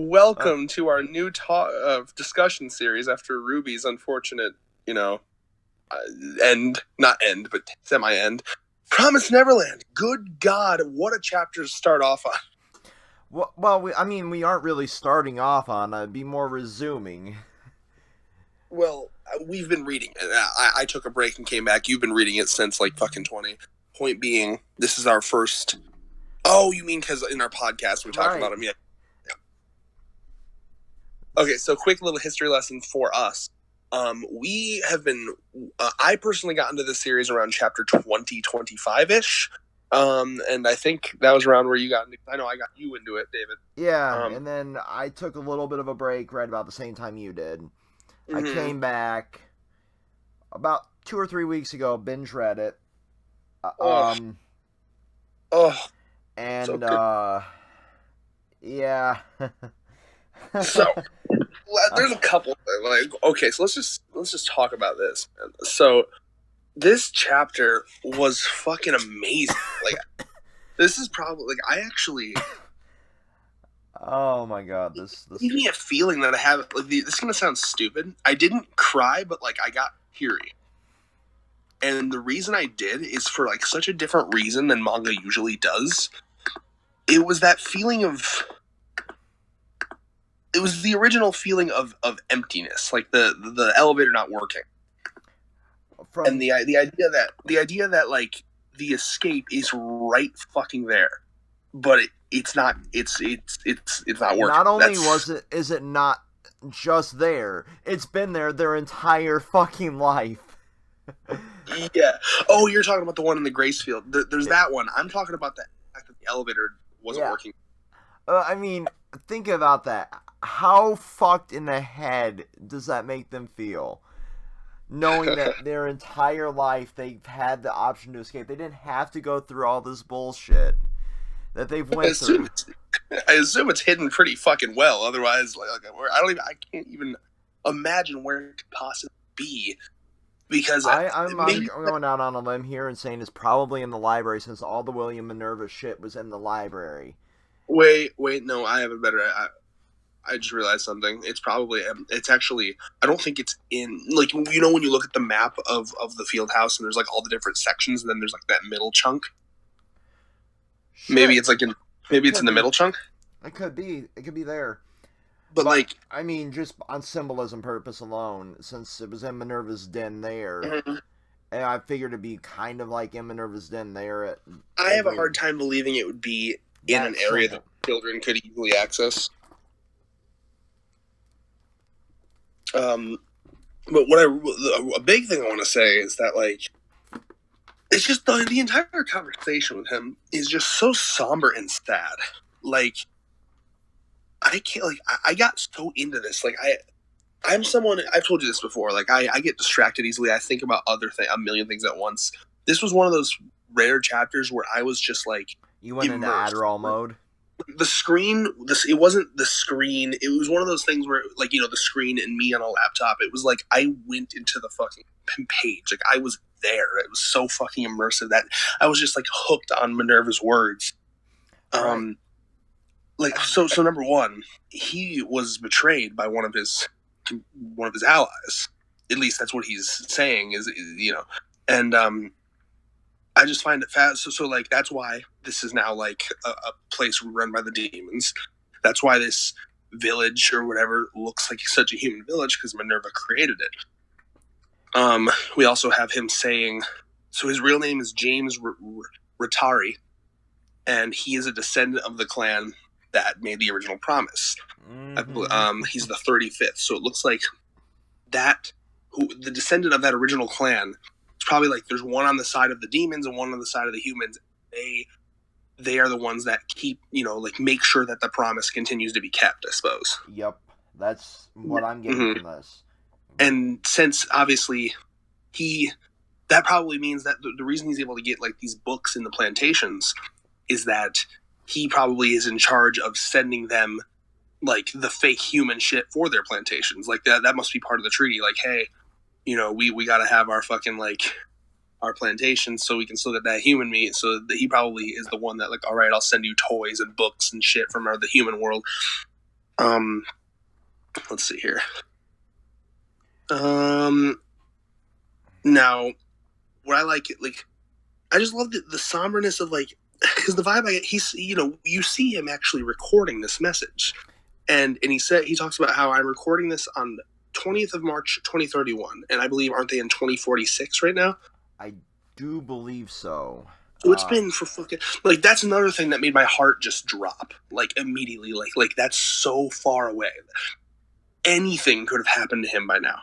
Welcome to our new discussion series after Ruby's unfortunate, uh, not end, but semi-end. Promised Neverland. Good God, what a chapter to start off on. We aren't really starting off on. It'd be more resuming. Well, we've been reading it. I took a break and came back. You've been reading it since like fucking 20. Point being, this is our first. Oh, you mean because in our podcast we talked about him? Yeah. Okay, so quick little history lesson for us. We have been. I personally got into this series around chapter 20-25-ish. And I think that was around where you got into. I know I got you into it, David. Yeah, and then I took a little bit of a break right about the same time you did. I came back about 2 or 3 weeks ago, binge read it. And, so yeah. So, there's a couple okay, so let's just talk about this. So, this chapter was fucking amazing. Like, this is probably, I actually... Oh my God, this gave me a feeling that I have, this is gonna sound stupid. I didn't cry, but, I got teary. And the reason I did is for, such a different reason than manga usually does. It was that feeling of... It was the original feeling of emptiness, like the elevator not working. And the idea that the escape is right fucking there, but it's not not working. Not only is it not just there, it's been there their entire fucking life. Yeah. Oh, you're talking about the one in the Gracefield. There's that one. I'm talking about the fact that the elevator wasn't working. Think about that. How fucked in the head does that make them feel? Knowing that their entire life they've had the option to escape. They didn't have to go through all this bullshit that they've went through. I assume it's hidden pretty fucking well. Otherwise, I can't even imagine where it could possibly be. Because I'm going out on a limb here and saying it's probably in the library, since all the William Minerva shit was in the library. Wait, no, I have a better... I just realized something. It's actually, I don't think it's in, when you look at the map of the field house and there's all the different sections and then there's that middle chunk. Shit. Maybe it's in the middle chunk. It could be there. But just on symbolism purpose alone, since it was in Minerva's den there, and I figured it'd be kind of like in Minerva's den there. I have a hard time believing it would be in an area that children could easily access. But a big thing I want to say is that it's just the entire conversation with him is just so somber and sad. I can't I got so into this. I'm someone, I've told you this before. I get distracted easily. I think about a million things at once. This was one of those rare chapters where I was just you went into Adderall mode. The screen, it wasn't the screen. It was one of those things where, the screen and me on a laptop. It was I went into the fucking page. I was there. It was so fucking immersive that I was just hooked on Minerva's words. So number one, he was betrayed by one of his allies. At least that's what he's saying. And I just find it fast. So that's why this is now a place run by the demons. That's why this village or whatever looks like such a human village, because Minerva created it. We also have him saying, so his real name is James Rattari, and he is a descendant of the clan that made the original promise. Mm-hmm. He's the 35th, so it looks like the descendant of that original clan. Probably there's one on the side of the demons and one on the side of the humans. They are the ones that keep, make sure that the promise continues to be kept, I suppose. Yep. That's what I'm getting from this. And since obviously that probably means that the reason he's able to get these books in the plantations is that he probably is in charge of sending them the fake human shit for their plantations. That must be part of the treaty. Hey, we got to have our fucking our plantations so we can still get that human meat. So he probably is the one that all right, I'll send you toys and books and shit from the human world. Um, let's see here. Um, now, what I like, I just love the somberness of like, because the vibe I get, he's, you see him actually recording this message, and he talks about how I'm recording this on 20th of March 2031, and I believe aren't they in 2046 right now? I do believe so. So it's been for fucking like that's another thing that made my heart just drop like immediately. Like that's so far away. Anything could have happened to him by now.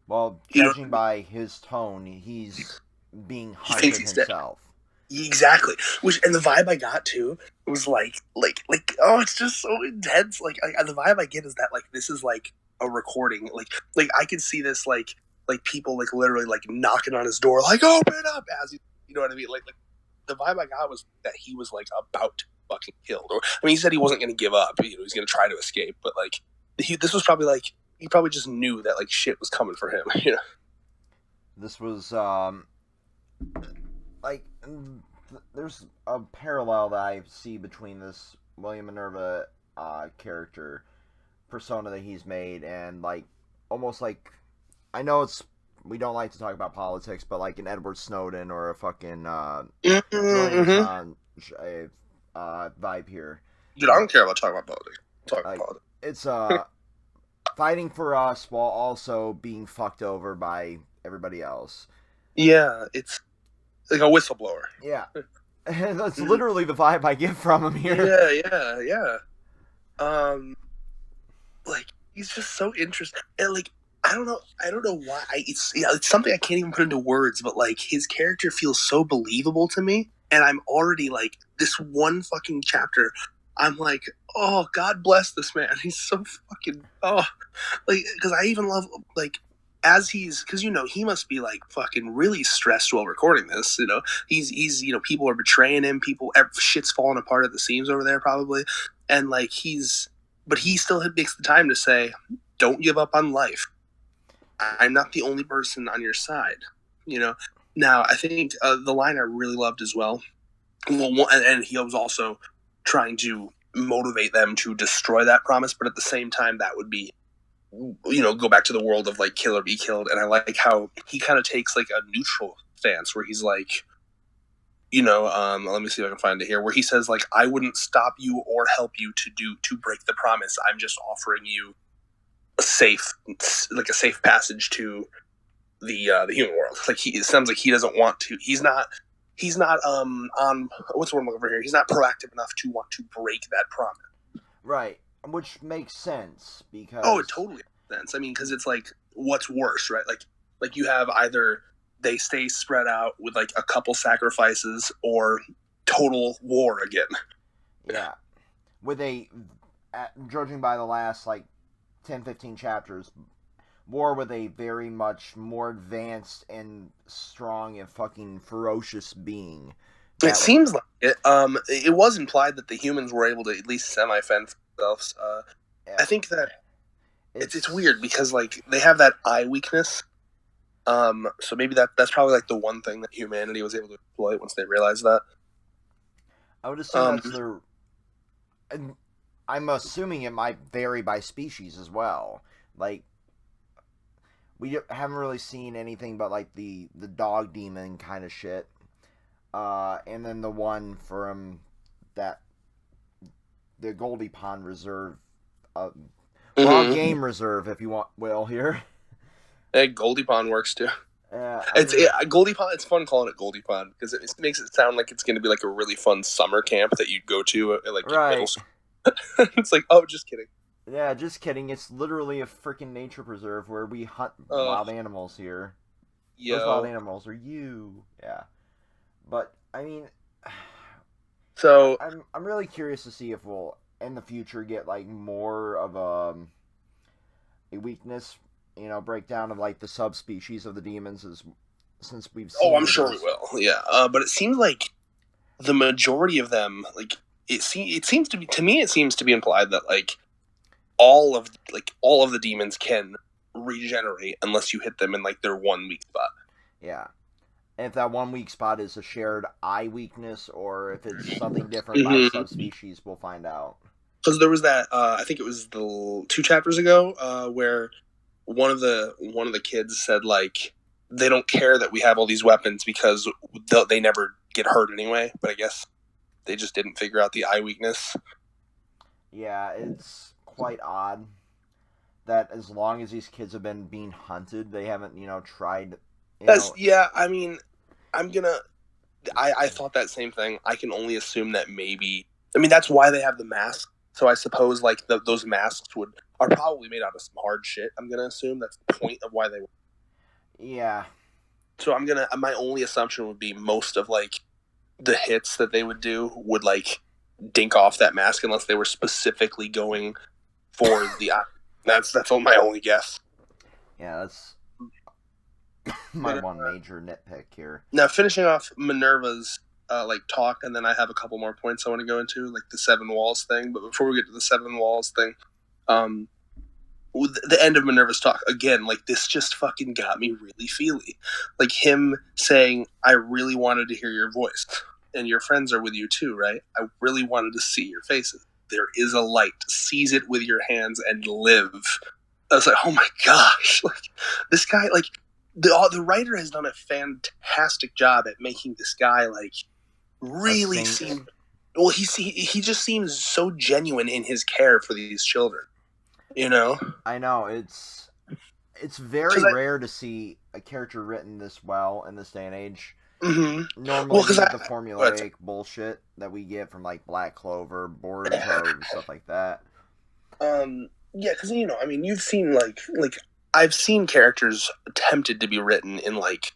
Well, You know, judging by his tone, he's being he thinks hunted he's dead. himself. Exactly. Which and the vibe I got too was like oh, it's just so intense. Like the vibe I get is that like this is like a recording. Like I could see this like people like literally like knocking on his door like open up as you know what I mean. Like the vibe I got was that he was like about to fucking killed. Or I mean, he said he wasn't going to give up. He was going to try to escape, but like this was probably like he probably just knew that like shit was coming for him. You know. This was like there's a parallel that I see between this William Minerva character persona that he's made and like almost like I know it's we don't like to talk about politics, but like an Edward Snowden or a fucking Julian Assange vibe here. Dude, I don't care about talking about politics. Politics. It's fighting for us while also being fucked over by everybody else. Yeah, it's like a whistleblower. Yeah. That's literally the vibe I get from him here. Yeah. Like he's just so interesting, and like I don't know why. It's something I can't even put into words, but like his character feels so believable to me, and I'm already like this one fucking chapter. I'm like, oh, God bless this man. He's so fucking like because I even love like as because he must be like fucking really stressed while recording this. He's people are betraying him. Shit's falling apart at the seams over there probably, and like but he still makes the time to say, don't give up on life. I'm not the only person on your side. Now I think the line I really loved as well. Well, and he was also trying to motivate them to destroy that promise, but at the same time, that would be, go back to the world of like kill or be killed. And I like how he kind of takes like a neutral stance where he's like, let me see if I can find it here, where he says like, I wouldn't stop you or help you to break the promise. I'm just offering you a safe passage to the human world. Like it sounds like he doesn't want to. He's not on what's the word I'm looking for here? He's not proactive enough to want to break that promise. Right, which makes sense because it totally makes sense. I mean, because it's like what's worse, right? Like you have either they stay spread out with like a couple sacrifices or total war again. Yeah, with judging by the last like 10-15 chapters, war with a very much more advanced and strong and fucking ferocious being. It seems like it. It was implied that the humans were able to at least semi-fend for themselves. Yeah. I think that it's weird because like they have that eye weakness. So maybe that's probably like the one thing that humanity was able to exploit once they realized that. I would assume that's their. I'm assuming it might vary by species as well. Like, we haven't really seen anything but like the dog demon kind of shit, and then the one from the Goldie Pond Reserve, game reserve, if you want. Will here. Hey, Goldie Pond works too. Goldie Pond. It's fun calling it Goldie Pond because it makes it sound like it's going to be like a really fun summer camp that you'd go to at like middle school. It's like, oh, just kidding. Yeah, just kidding. It's literally a freaking nature preserve where we hunt wild animals here. Those wild animals are you. Yeah. But, I mean... So... I'm really curious to see if we'll, in the future, get, like, more of a weakness, breakdown of, like, the subspecies of the demons since we've seen... Oh, I'm sure we will. Yeah. But it seems like the majority of them, like... It seems to be, to me, it seems to be implied that like all of the demons can regenerate unless you hit them in like their one weak spot. Yeah, and if that one weak spot is a shared eye weakness or if it's something different by subspecies, we'll find out. because there was that I think it was the 2 chapters ago where one of the kids said like they don't care that we have all these weapons because they never get hurt anyway. But I guess they just didn't figure out the eye weakness. Yeah, it's quite odd that as long as these kids have been being hunted, they haven't, tried, That's yeah. I mean, I'm gonna. I thought that same thing. I can only assume that maybe. I mean, that's why they have the mask. So I suppose like those masks are probably made out of some hard shit. I'm gonna assume that's the point of why they. Yeah. So my only assumption would be most of like the hits that they would do would like dink off that mask unless they were specifically going for the eye. That's all my only guess. Yeah, that's my one major nitpick here. Now finishing off Minerva's like talk, and then I have a couple more points I want to go into, like the seven walls thing. But before we get to the seven walls thing, the end of Minerva's talk again, like this just fucking got me really feely. Like him saying, "I really wanted to hear your voice, and your friends are with you too, right? I really wanted to see your faces. There is a light. Seize it with your hands and live." I was like, "Oh my gosh!" Like this guy, like the writer has done a fantastic job at making this guy like really seem. Well, he just seems so genuine in his care for these children. You know, I know it's very rare to see a character written this well in this day and age. Mm-hmm. Normally, we get the formulaic bullshit that we get from like Black Clover, Boruto, stuff like that. Yeah, because I mean, you've seen like I've seen characters attempted to be written in like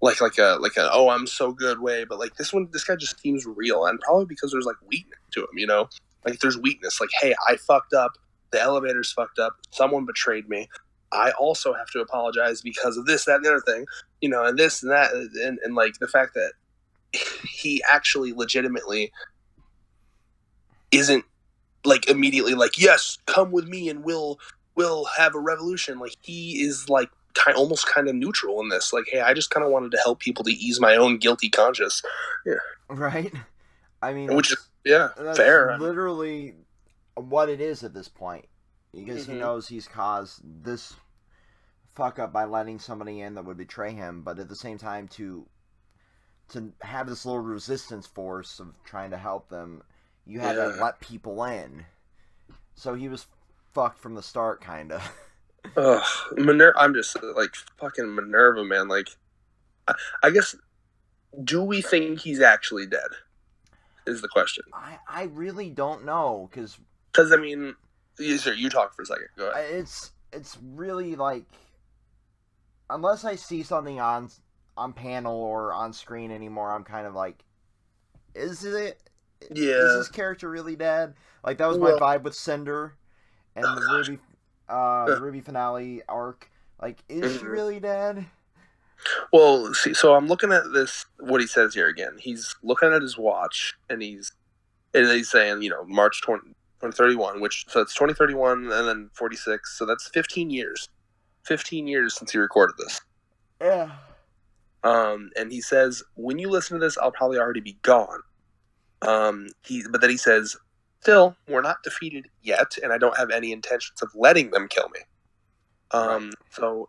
a oh I'm so good way, but like this guy just seems real, and probably because there's like weakness to him, like there's weakness, like hey I fucked up, the elevator's fucked up, someone betrayed me, I also have to apologize because of this, that, and the other thing, and this and that, and like the fact that he actually legitimately isn't like immediately like yes come with me and we'll have a revolution. Like he is like almost kind of neutral in this, like hey I just kind of wanted to help people to ease my own guilty conscience. Yeah, right. I mean, which is that's fair, literally what it is at this point, because he knows he's caused this fuck up by letting somebody in that would betray him, but at the same time to have this little resistance force of trying to help them, you had to let people in. So he was fucked from the start, kind of. Ugh, I'm just like fucking Minerva, man. Like, I guess, do we think he's actually dead? Is the question. I really don't know, because I mean, you talk for a second. Go ahead. It's really like, unless I see something on panel or on screen anymore, I'm kind of like, is it? Yeah. Is this character really dead? Like that was my vibe with Cinder and the Ruby finale arc. Like, is she really dead? Well, see, so I'm looking at this. What he says here again. He's looking at his watch, and he's saying, March 2031, which so it's 2031 and then 46. So that's 15 years. 15 years since he recorded this. Yeah. And he says, when you listen to this, I'll probably already be gone. But then he says, still, we're not defeated yet, and I don't have any intentions of letting them kill me. So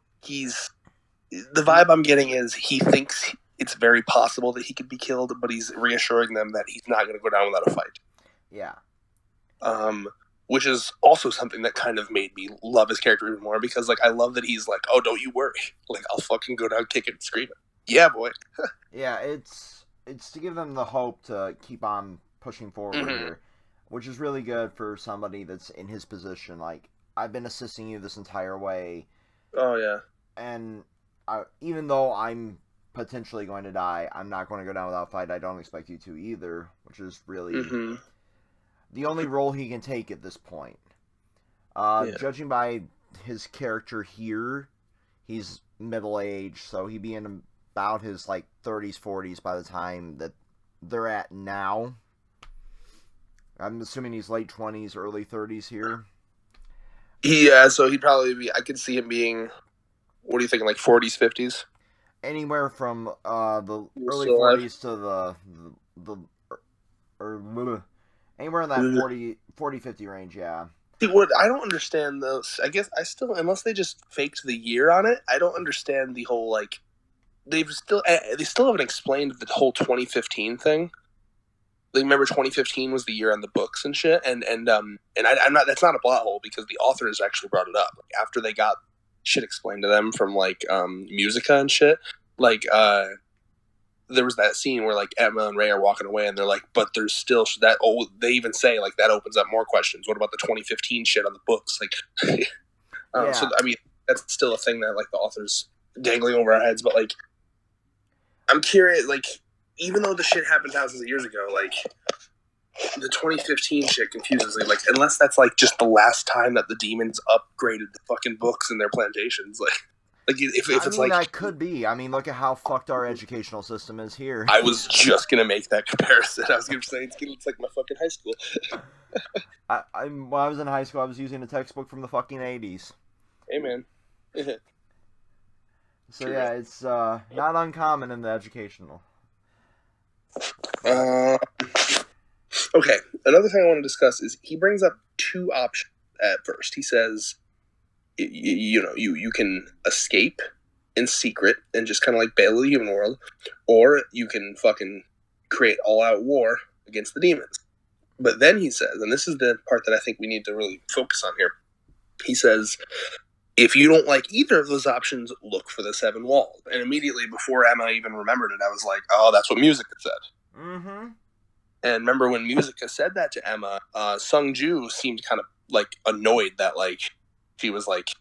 the vibe I'm getting is he thinks it's very possible that he could be killed, but he's reassuring them that he's not going to go down without a fight. Yeah. Which is also something that kind of made me love his character even more, because like I love that he's like, oh, don't you worry, like I'll fucking go down kicking and screaming. Yeah, boy. Yeah, it's to give them the hope to keep on pushing forward here, which is really good for somebody that's in his position. Like, I've been assisting you this entire way. Oh, yeah. And even though I'm potentially going to die, I'm not going to go down without a fight. I don't expect you to either, which is really the only role he can take at this point. Judging by his character here, he's middle-aged, so he'd be in about his, like, 30s, 40s by the time that they're at now. I'm assuming he's late 20s, early 30s here. Yeah, so he'd probably be, I could see him being, what are you thinking, like 40s, 50s? Anywhere from the early 40s to the Anywhere in that 40-50 range, yeah. See, what I don't understand those. I guess I still, unless they just faked the year on it, I don't understand the whole like they still haven't explained the whole 2015 thing. Like, remember 2015 was the year on the books and shit, I'm not. That's not a plot hole because the authors actually brought it up like, after they got shit explained to them from like Musica and shit. Like there was that scene where like Emma and Ray are walking away, and they're like, "But there's still that." Oh, they even say like that opens up more questions. What about the 2015 shit on the books? Like, Yeah. So I mean, that's still a thing that like the authors dangling over our heads. But like, I'm curious. Like, even though the shit happened thousands of years ago, like the 2015 shit confuses me. Like, unless that's like just the last time that the demons upgraded the fucking books in their plantations, like if it's like that could be. I mean, look at how fucked our educational system is here. I was just gonna make that comparison. I was gonna say it's like my fucking high school. When I was in high school, I was using a textbook from the fucking 80s. Hey, man. So yeah, it's not uncommon in the educational. Okay, another thing I want to discuss is he brings up two options at first. He says, you can escape in secret and just kind of like bail the human world, or you can fucking create all-out war against the demons. But then he says, and this is the part that I think we need to really focus on here, he says, if you don't like either of those options, look for the seven walls. And immediately before Emma even remembered it, I was like, oh, that's what Musica said. Mm-hmm. And remember when Musica said that to Emma, Sung Ju seemed kind of like annoyed that like she was like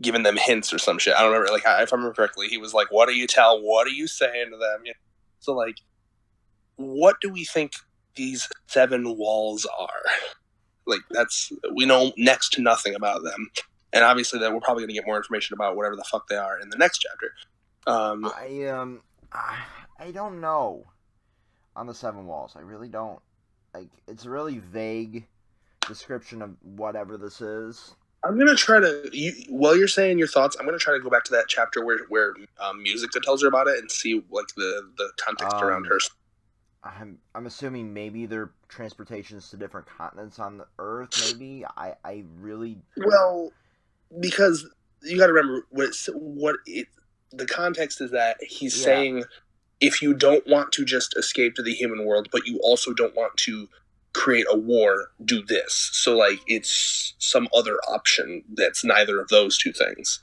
giving them hints or some shit. I don't remember. Like if I remember correctly, he was like, "What do you tell? What are you saying to them?" You know? So like, what do we think these seven walls are? Like we know next to nothing about them, and obviously that we're probably going to get more information about whatever the fuck they are in the next chapter. I don't know. On the seven walls, I really don't. Like, it's a really vague description of whatever this is. I'm gonna try to. While you're saying your thoughts, I'm gonna try to go back to that chapter where Musica tells her about it and see like the context around her. I'm assuming maybe they're transportations to different continents on the Earth. Maybe I really because you got to remember the context is that he's saying. If you don't want to just escape to the human world, but you also don't want to create a war, do this. So, like, it's some other option that's neither of those two things.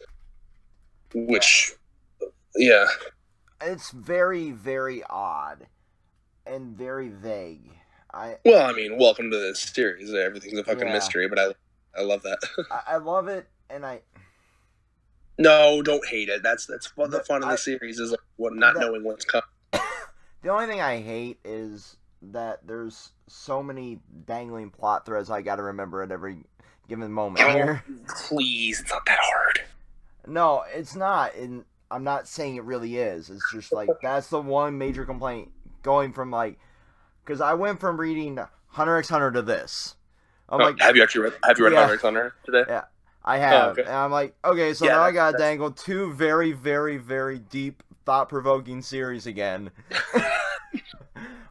Which, yeah. It's very, very odd and very vague. Well, I mean, welcome to this series. Everything's a fucking mystery, but I love that. I love it, and No, don't hate it. That's the fun of the series is like, not knowing what's coming. The only thing I hate is that there's so many dangling plot threads I got to remember at every given moment here. Please, it's not that hard. No, it's not, and I'm not saying it really is. It's just like that's the one major complaint going from like because I went from reading Hunter x Hunter to this. Like, have you read Hunter x Hunter today? Yeah. I have, okay. And I'm like, okay, so now I gotta dangle two very, very, very deep, thought-provoking series again.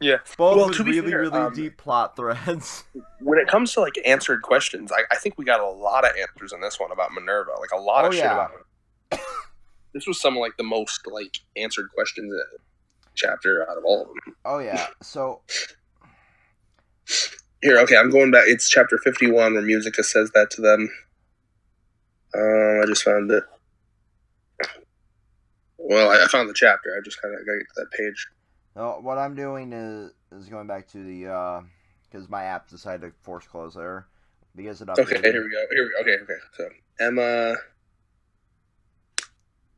Yeah, both with really, really deep plot threads. When it comes to like answered questions, I think we got a lot of answers in this one about Minerva, like a lot of shit about it. This was some of like the most like answered questions in the chapter out of all of them. Oh yeah, so here, okay, I'm going back. It's chapter 51 where Musica says that to them. I just found it. Well, I found the chapter. I just kind of got to get to that page. No, what I'm doing is going back to the because my app decided to force close there because it updated. Okay, here we go. Okay. So Emma.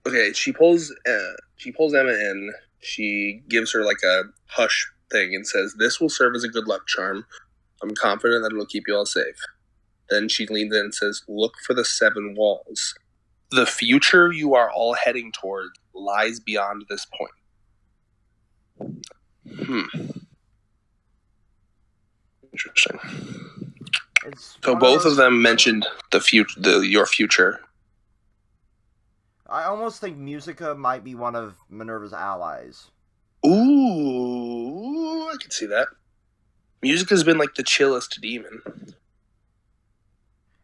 Okay, she pulls Emma in. She gives her like a hush thing and says, "This will serve as a good luck charm. I'm confident that it'll keep you all safe." Then she leans in and says, "Look for the seven walls. The future you are all heading toward lies beyond this point." Interesting. So both of them mentioned your future. I almost think Musica might be one of Minerva's allies. Ooh, I can see that. Music has been like the chillest demon.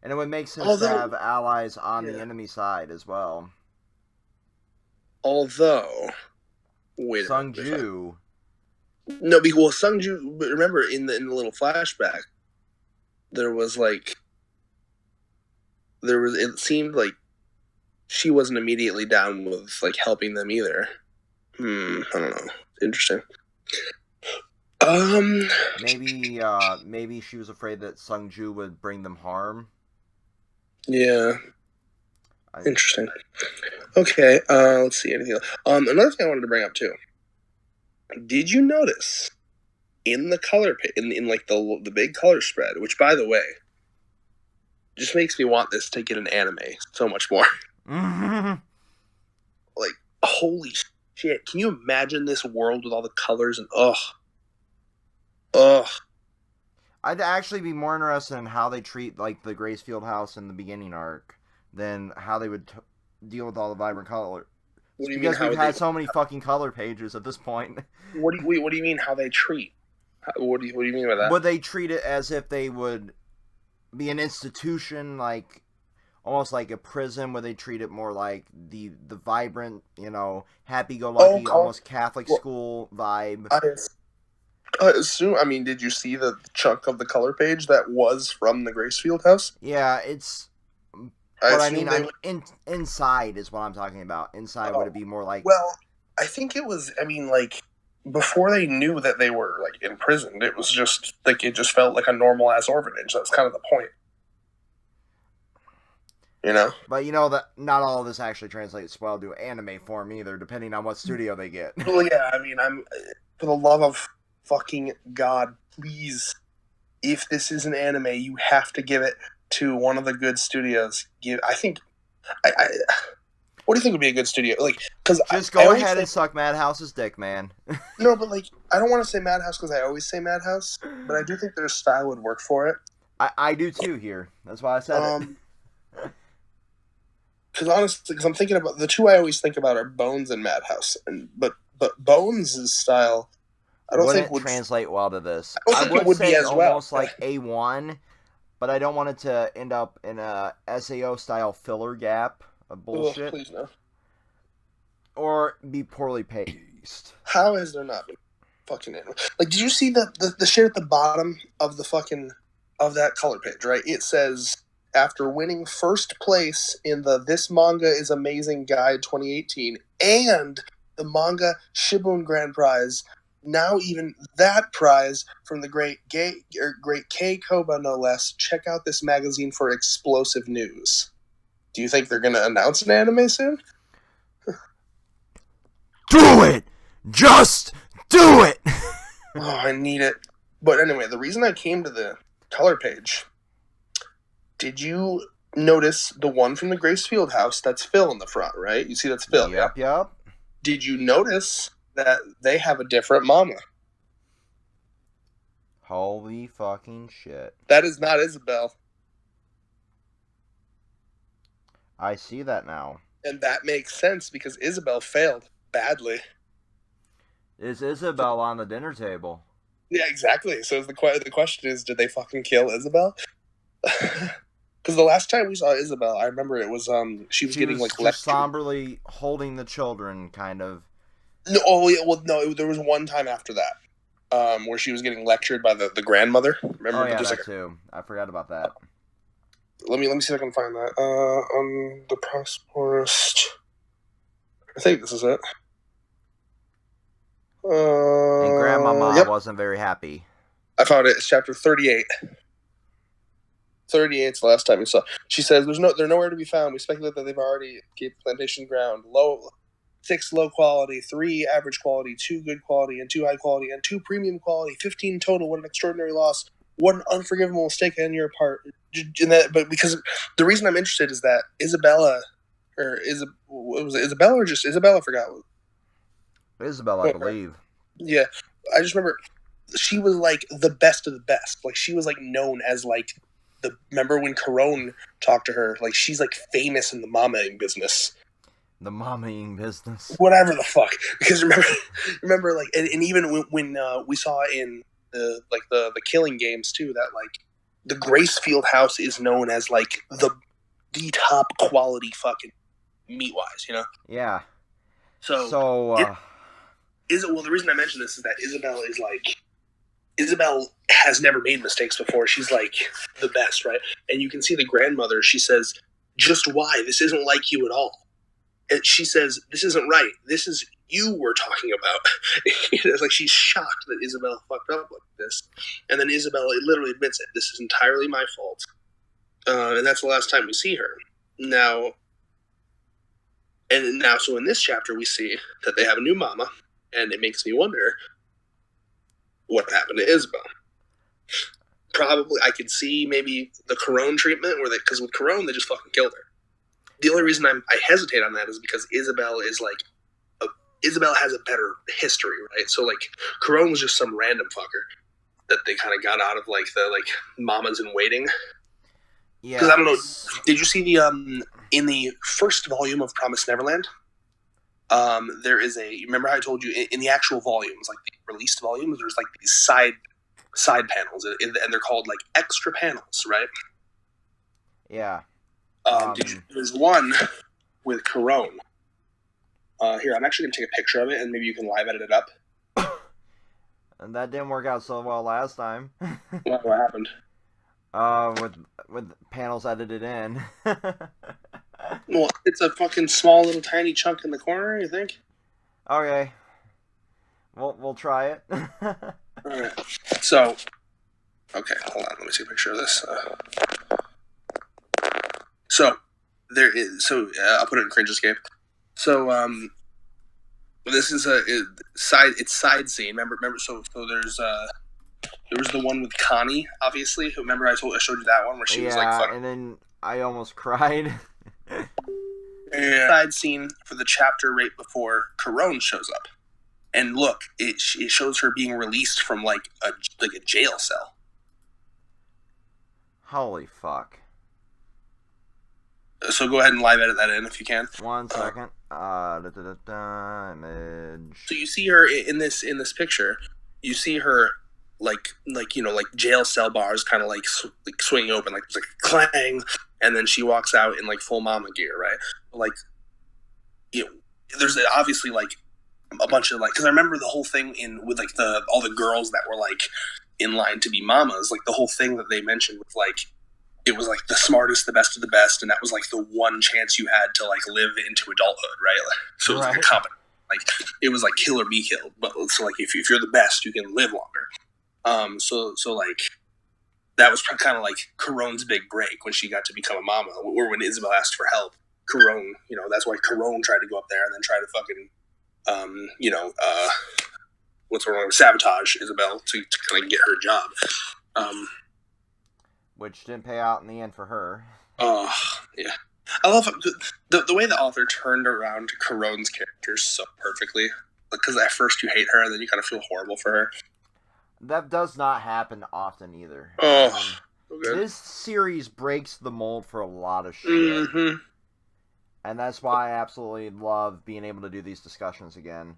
And it would make sense to have allies on the yeah. enemy side as well. Although, wait a Sung minute. Ju. No, well, Sung Ju. Remember in the little flashback, there was like, It seemed like she wasn't immediately down with like helping them either. I don't know. Interesting. Maybe she was afraid that Sung Ju would bring them harm. Yeah. Interesting. Okay. Let's see anything else. Another thing I wanted to bring up too. Did you notice in the color in like the big color spread, which by the way, just makes me want this to get an anime so much more. Like, holy shit! Can you imagine this world with all the colors and ugh. I'd actually be more interested in how they treat like the Gracefield house in the beginning arc than how they would deal with all the vibrant color. Because we've had so many fucking color pages at this point. What do you mean how they treat? What do you mean by that? Would they treat it as if they would be an institution, like almost like a prison? Would they treat it more like the vibrant, happy-go-lucky, almost Catholic school vibe? I assume. I mean, did you see the chunk of the color page that was from the Gracefield house? Yeah, it's. But I mean, inside is what I'm talking about. Inside, would it be more like? Well, I think it was. I mean, like before they knew that they were like imprisoned, it was just like it just felt like a normal ass orphanage. That's kind of the point. But that not all of this actually translates well to anime form either, depending on what studio they get. Well, yeah, I mean, for the love of fucking God, please, if this is an anime, you have to give it to one of the good studios. What do you think would be a good studio? Like, because just go ahead and suck Madhouse's dick, man. No, but like, I don't want to say Madhouse because I always say Madhouse, but I do think their style would work for it. I do too here. That's why I said it. Because honestly, I'm thinking about the two I always think about are Bones and Madhouse, but Bones' style, I don't think would translate well to this. I would say as almost like A1, but I don't want it to end up in a SAO style filler gap of bullshit. Please no. Or be poorly paced. How has there not been fucking anime? Like, did you see the shit at the bottom of the fucking of that color page? Right, it says, after winning first place in the This Manga is Amazing Guide 2018 and the Manga Shippuden Grand Prize, now even that prize from the great K Koba, no less. Check out this magazine for explosive news. Do you think they're going to announce an anime soon? Do it! Just do it! Oh, I need it. But anyway, the reason I came to the color page, did you notice the one from the Gracefield house that's Phil in the front, right? You see that's Phil, Yep. Did you notice that they have a different mama? Holy fucking shit. That is not Isabel. I see that now. And that makes sense because Isabel failed badly. Is Isabel on the dinner table? Yeah, exactly. So the question is, did they fucking kill Isabel? Because the last time we saw Isabel, I remember it was she was getting like lectured, somberly holding the children, kind of. No, there was one time after that, where she was getting lectured by the grandmother. Remember? Oh yeah, that too. I forgot about that. Let me see if I can find that on the Promised Forest. I think this is it. And Grandmama wasn't very happy. I found it. It's chapter 38. 38 is the last time we saw. She says, they're nowhere to be found. We speculate that they've already escaped plantation ground. 6 low quality, 3 average quality, 2 good quality, and 2 high quality, and 2 premium quality. 15 total. What an extraordinary loss. What an unforgivable mistake on your part. But because the reason I'm interested is that Isabella, Isabella or just Isabella? I forgot. Isabel, I believe. Yeah, I just remember she was like the best of the best. Like she was like known as like remember when Corone talked to her? Like she's like famous in the mamaing business. The mamaing business. Whatever the fuck. Because remember like and even when we saw in the killing games too. That like the Gracefield house is known as like the top quality fucking meat wise, you know. Yeah. So, So, well, the reason I mention this is that Isabel has never made mistakes before. She's like the best, right? And you can see the grandmother. She says, "Just why? This isn't like you at all." And she says, "This isn't right. This is you we're talking about." It's like she's shocked that Isabel fucked up like this. And then Isabel literally admits it. This is entirely my fault. And that's the last time we see her. Now, so in this chapter, we see that they have a new mama. And it makes me wonder what happened to Isabel. Probably, I could see maybe the Corone treatment, because with Corone, they just fucking killed her. The only reason I hesitate on that is because Isabel is like, Isabel has a better history, right? So like, Corone was just some random fucker that they kind of got out of like the like mamas in waiting. Yeah. Because I don't know, did you see the in the first volume of Promised Neverland? There is remember how I told you in the actual volumes, like the released volumes, there's like these side panels, and they're called like extra panels, right? Yeah. There's one with Corone. Here, I'm actually going to take a picture of it, and maybe you can live edit it up. And that didn't work out so well last time. What happened? With panels edited in. Well, it's a fucking small little tiny chunk in the corner, you think? Okay. We'll try it. Alright. So, okay, hold on, let me see a picture of this. I'll put it in Cringe Escape. So, this is side scene. Remember, so there's there was the one with Connie, obviously. Remember I showed you that one where she was like, fuck. And then I almost cried. Side scene for the chapter right before Corone shows up. And look, it shows her being released from like a jail cell. Holy fuck. So go ahead and live edit that in if you can. 1 second. Image. So you see her in this picture. You see her like jail cell bars kind of like swinging open, like there's like a clang, and then she walks out in like full mama gear, right? Like, there's obviously like a bunch of like, because I remember the whole thing with like all the girls that were like in line to be mamas, like the whole thing that they mentioned was like, it was like the smartest, the best of the best, and that was like the one chance you had to like live into adulthood, right? So it was like a competition. Like it was like kill or be killed. But so like if you're the best, you can live longer. So like that was kind of like Corone's big break when she got to become a mama, or when Isabel asked for help. Corone, that's why Corone tried to go up there and then try to fucking, what's the wrong, sabotage Isabel to kind of get her job. Which didn't pay out in the end for her. Oh, yeah. I love the way the author turned around Corone's character so perfectly. Because at first you hate her, and then you kind of feel horrible for her. That does not happen often either. Oh, okay. This series breaks the mold for a lot of shit. Mm-hmm. And that's why I absolutely love being able to do these discussions again.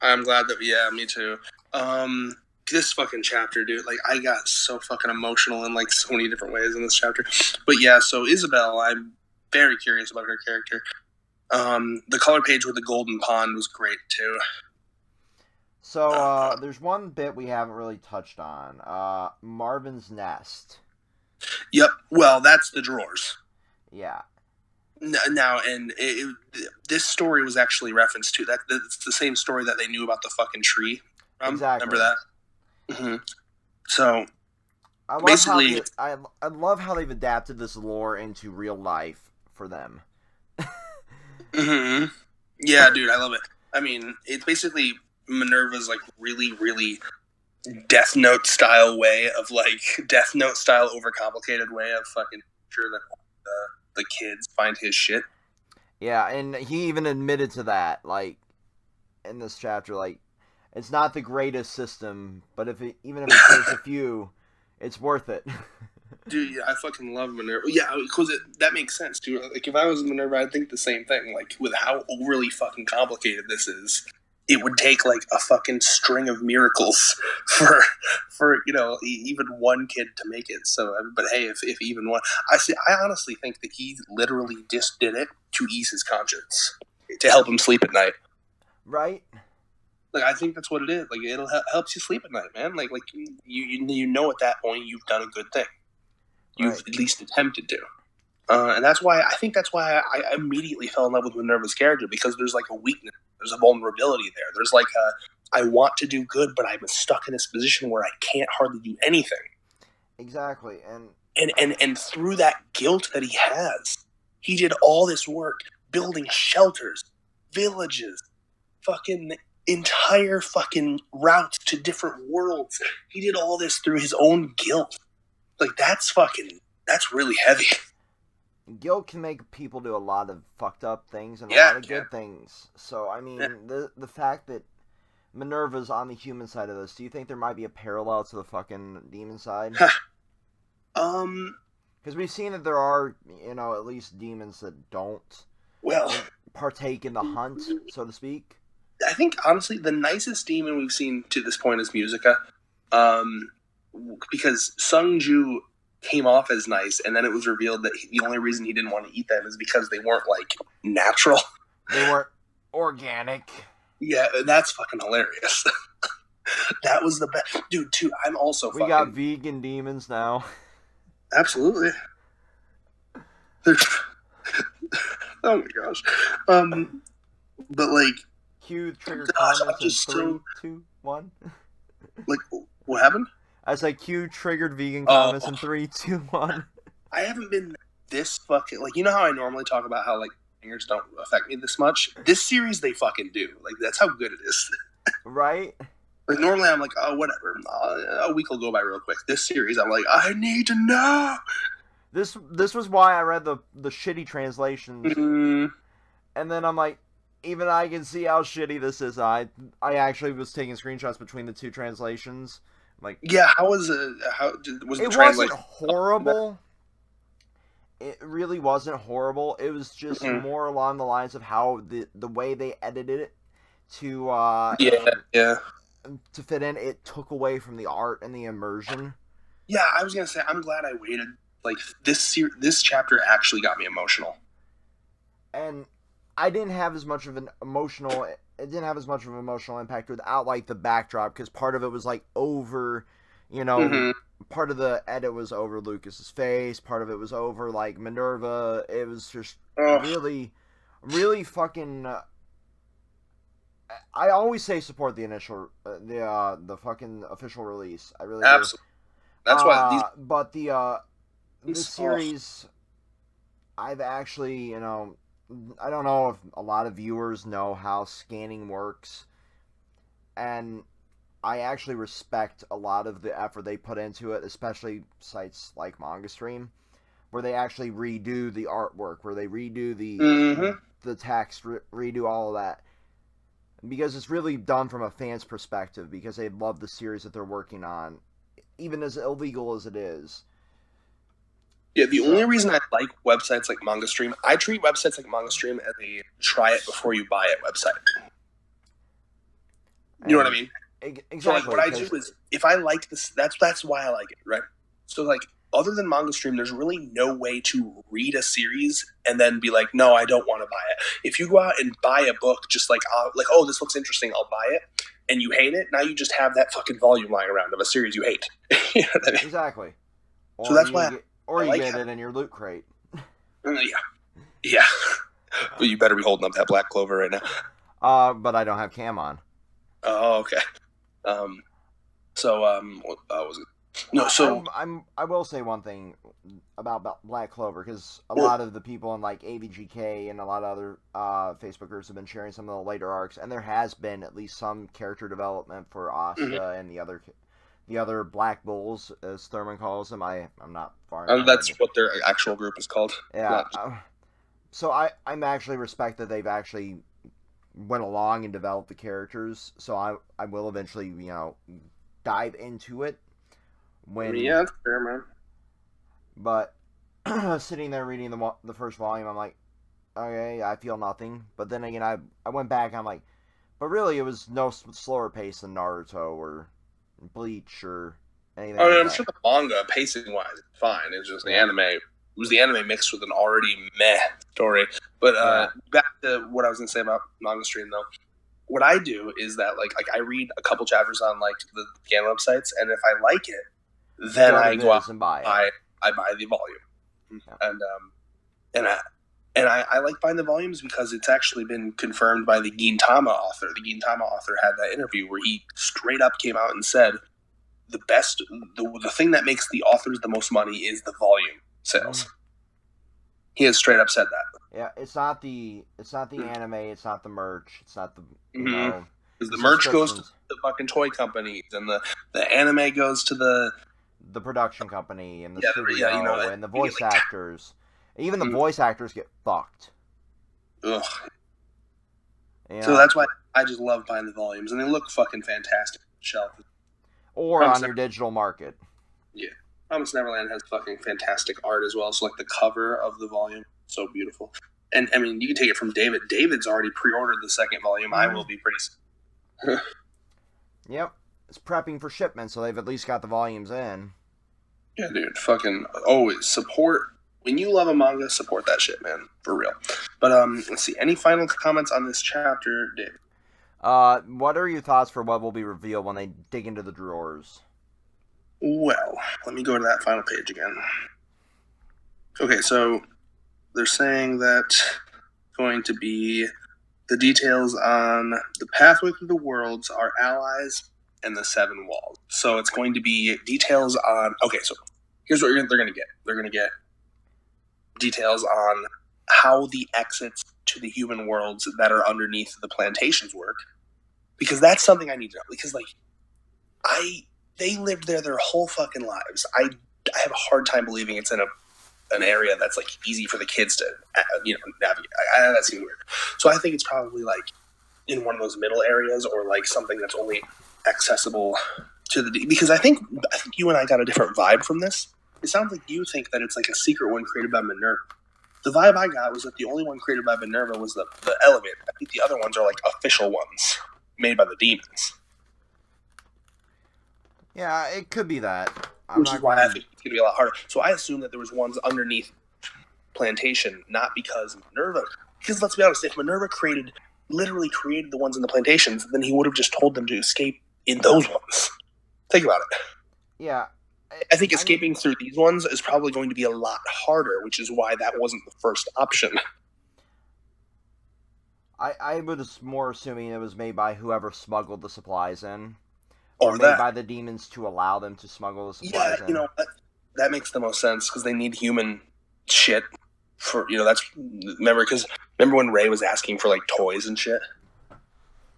I'm glad that, yeah, me too. This fucking chapter, dude, like, I got so fucking emotional in, like, so many different ways in this chapter. But, yeah, so Isabel, I'm very curious about her character. The color page with the golden pond was great, too. So, there's one bit we haven't really touched on. Marvin's nest. Yep, well, that's the drawers. Yeah. Now, and this story was actually referenced to. It's the same story that they knew about the fucking tree. Exactly. Remember that? Mm-hmm. So, I love how they've adapted this lore into real life for them. Mm-hmm. Yeah, dude, I love it. I mean, it's basically Minerva's like really, really Death Note style way of like Death Note style overcomplicated way of fucking sure that the kids find his shit. Yeah, and he even admitted to that, like in this chapter, like. It's not the greatest system, but even if it takes a few, it's worth it. Dude, yeah, I fucking love Minerva. Yeah, because that makes sense, dude. Like, if I was Minerva, I'd think the same thing. Like, with how overly fucking complicated this is, it would take like a fucking string of miracles for even one kid to make it. So, but hey, if even one, I honestly think that he literally just did it to ease his conscience, to help him sleep at night. Right. Like, I think that's what it is. Like, it'll helps you sleep at night, man. Like you know at that point you've done a good thing. You've at least attempted to. And that's why I immediately fell in love with Minerva's character, because there's like a weakness, there's a vulnerability there. There's like I want to do good, but I'm stuck in this position where I can't hardly do anything. Exactly, and through that guilt that he has, he did all this work building shelters, villages, fucking entire fucking routes to different worlds. He did all this through his own guilt. Like, that's really heavy. Guilt can make people do a lot of fucked up things and a lot of good things. So, I mean, the fact that Minerva's on the human side of this, do you think there might be a parallel to the fucking demon side? Because we've seen that there are, at least demons that don't partake in the hunt, so to speak. I think, honestly, the nicest demon we've seen to this point is Musica. Because Sung Ju came off as nice, and then it was revealed that the only reason he didn't want to eat them is because they weren't, like, natural. They weren't organic. Yeah, that's fucking hilarious. That was the best. Dude, too, I'm also We got vegan demons now. Absolutely. Oh my gosh. But, like... Cue trigger comments in 3, 2, 1. Like, what happened? I said Q triggered vegan comments in 3, 2, 1. I haven't been this fucking... Like, you know how I normally talk about how, like, singers don't affect me this much? This series, they fucking do. Like, that's how good it is. Right? Like, normally I'm like, oh, whatever. A week will go by real quick. This series, I'm like, I need to know! This was why I read the shitty translations. Mm-hmm. And then I'm like, even I can see how shitty this is. I actually was taking screenshots between the two translations. Like, yeah, how was it? Was it wasn't horrible. It really wasn't horrible. It was just more along the lines of how the way they edited it to to fit in. It took away from the art and the immersion. Yeah, I was gonna say, I'm glad I waited. Like, this chapter actually got me emotional. And I didn't have as much of an emotional. It didn't have as much of an emotional impact without, like, the backdrop, because part of it was, like, over, part of the edit was over Lucas's face, part of it was over, like, Minerva. It was just really, really fucking... I always say support the initial, the fucking official release. I really absolutely do. That's why But the series, I've actually, I don't know if a lot of viewers know how scanning works, and I actually respect a lot of the effort they put into it, especially sites like MangaStream, where they actually redo the artwork, where they redo the text, redo all of that, because it's really done from a fan's perspective, because they love the series that they're working on, even as illegal as it is. Yeah, the only reason I like websites like MangaStream, I treat websites like MangaStream as a try it before you buy it website. You know what I mean? Exactly. So, like, what I do is, if I like this, that's why I like it, right? So, like, other than MangaStream, there's really no way to read a series and then be like, no, I don't want to buy it. If you go out and buy a book, just like, oh, this looks interesting, I'll buy it, and you hate it, now you just have that fucking volume lying around of a series you hate. You know what I mean? Exactly. So that's why... Or you get it in your loot crate. Yeah. But you better be holding up that Black Clover right now. But I don't have cam on. Oh, okay. What was it? No, so... I will say one thing about Black Clover, because a lot of the people in, like, AVGK and a lot of other Facebookers have been sharing some of the later arcs, and there has been at least some character development for Asta and the other Black Bulls, as Thurman calls them. I'm not far enough. That's what their actual group is called. Yeah. So I'm actually respect that they've actually went along and developed the characters. So I will eventually, dive into it. Yeah, that's fair, man. But sitting there reading the first volume, I'm like, okay, I feel nothing. But then again, I went back, I'm like, But really, it was no slower pace than Naruto or Bleach or anything I mean, like I'm that. sure the manga, pacing wise, is fine. It's just the Yeah. anime. It was the anime mixed with an already meh story. But Yeah. back to what I was gonna say about manga stream though. What I do is that like I read a couple chapters on like the scan websites, and if I like it, then Go to I go out Viz and buy it. I buy the volume, Yeah. and I like buying the volumes because it's actually been confirmed by the Gintama author. The Gintama author had that interview where he straight up came out and said the thing that makes the authors the most money is the volume sales. He has straight up said that. Yeah, it's not the anime, it's not the merch, it's not the because the merch goes to the fucking toy companies, and the anime goes to the production company and the Yeah, studio yeah, you know, and the voice actors. Even the voice actors get fucked. ugh. You So know? that's why I just love buying the volumes, and they look fucking fantastic on the shelf. Or Promised on your digital market. Yeah, Promised Neverland has fucking fantastic art as well. So like the cover of the volume, so beautiful. And I mean, you can take it from David. David's already pre-ordered the second volume. I will be pretty soon. Yep, it's prepping for shipment, so they've at least got the volumes in. Yeah, dude, fucking always support. When you love a manga, support that shit, man, for real. But let's see. Any final comments on this chapter, David? What are your thoughts for what will be revealed when they dig into the drawers? Well, let me go to that final page again. Okay, so they're saying that going to be the details on the pathway through the worlds, our allies, and the seven walls. So it's going to be details on. Okay, so here's what they're going to get. They're going to get details on how the exits to the human worlds that are underneath the plantations work, because that's something I need to know. Because like, they lived there their whole fucking lives. I have a hard time believing it's in an area that's like easy for the kids to navigate. That seems weird. So I think it's probably like in one of those middle areas, or like something that's only accessible to the. Because I think you and I got a different vibe from this. It sounds like you think that it's like a secret one created by Minerva. The vibe I got was that the only one created by Minerva was the elevator. I think the other ones are like official ones made by the demons. Yeah, it could be that. Which is why I think it's going to be a lot harder. So I assume that there was ones underneath plantation, not because Minerva. Because let's be honest, if Minerva literally created the ones in the plantations, then he would have just told them to escape in those ones. Think about it. Yeah. I think escaping through these ones is probably going to be a lot harder, which is why that wasn't the first option. I was more assuming it was made by whoever smuggled the supplies in. Or made by the demons to allow them to smuggle the supplies in. Yeah, you know, that makes the most sense, because they need human shit for, that's, remember when Ray was asking for, like, toys and shit?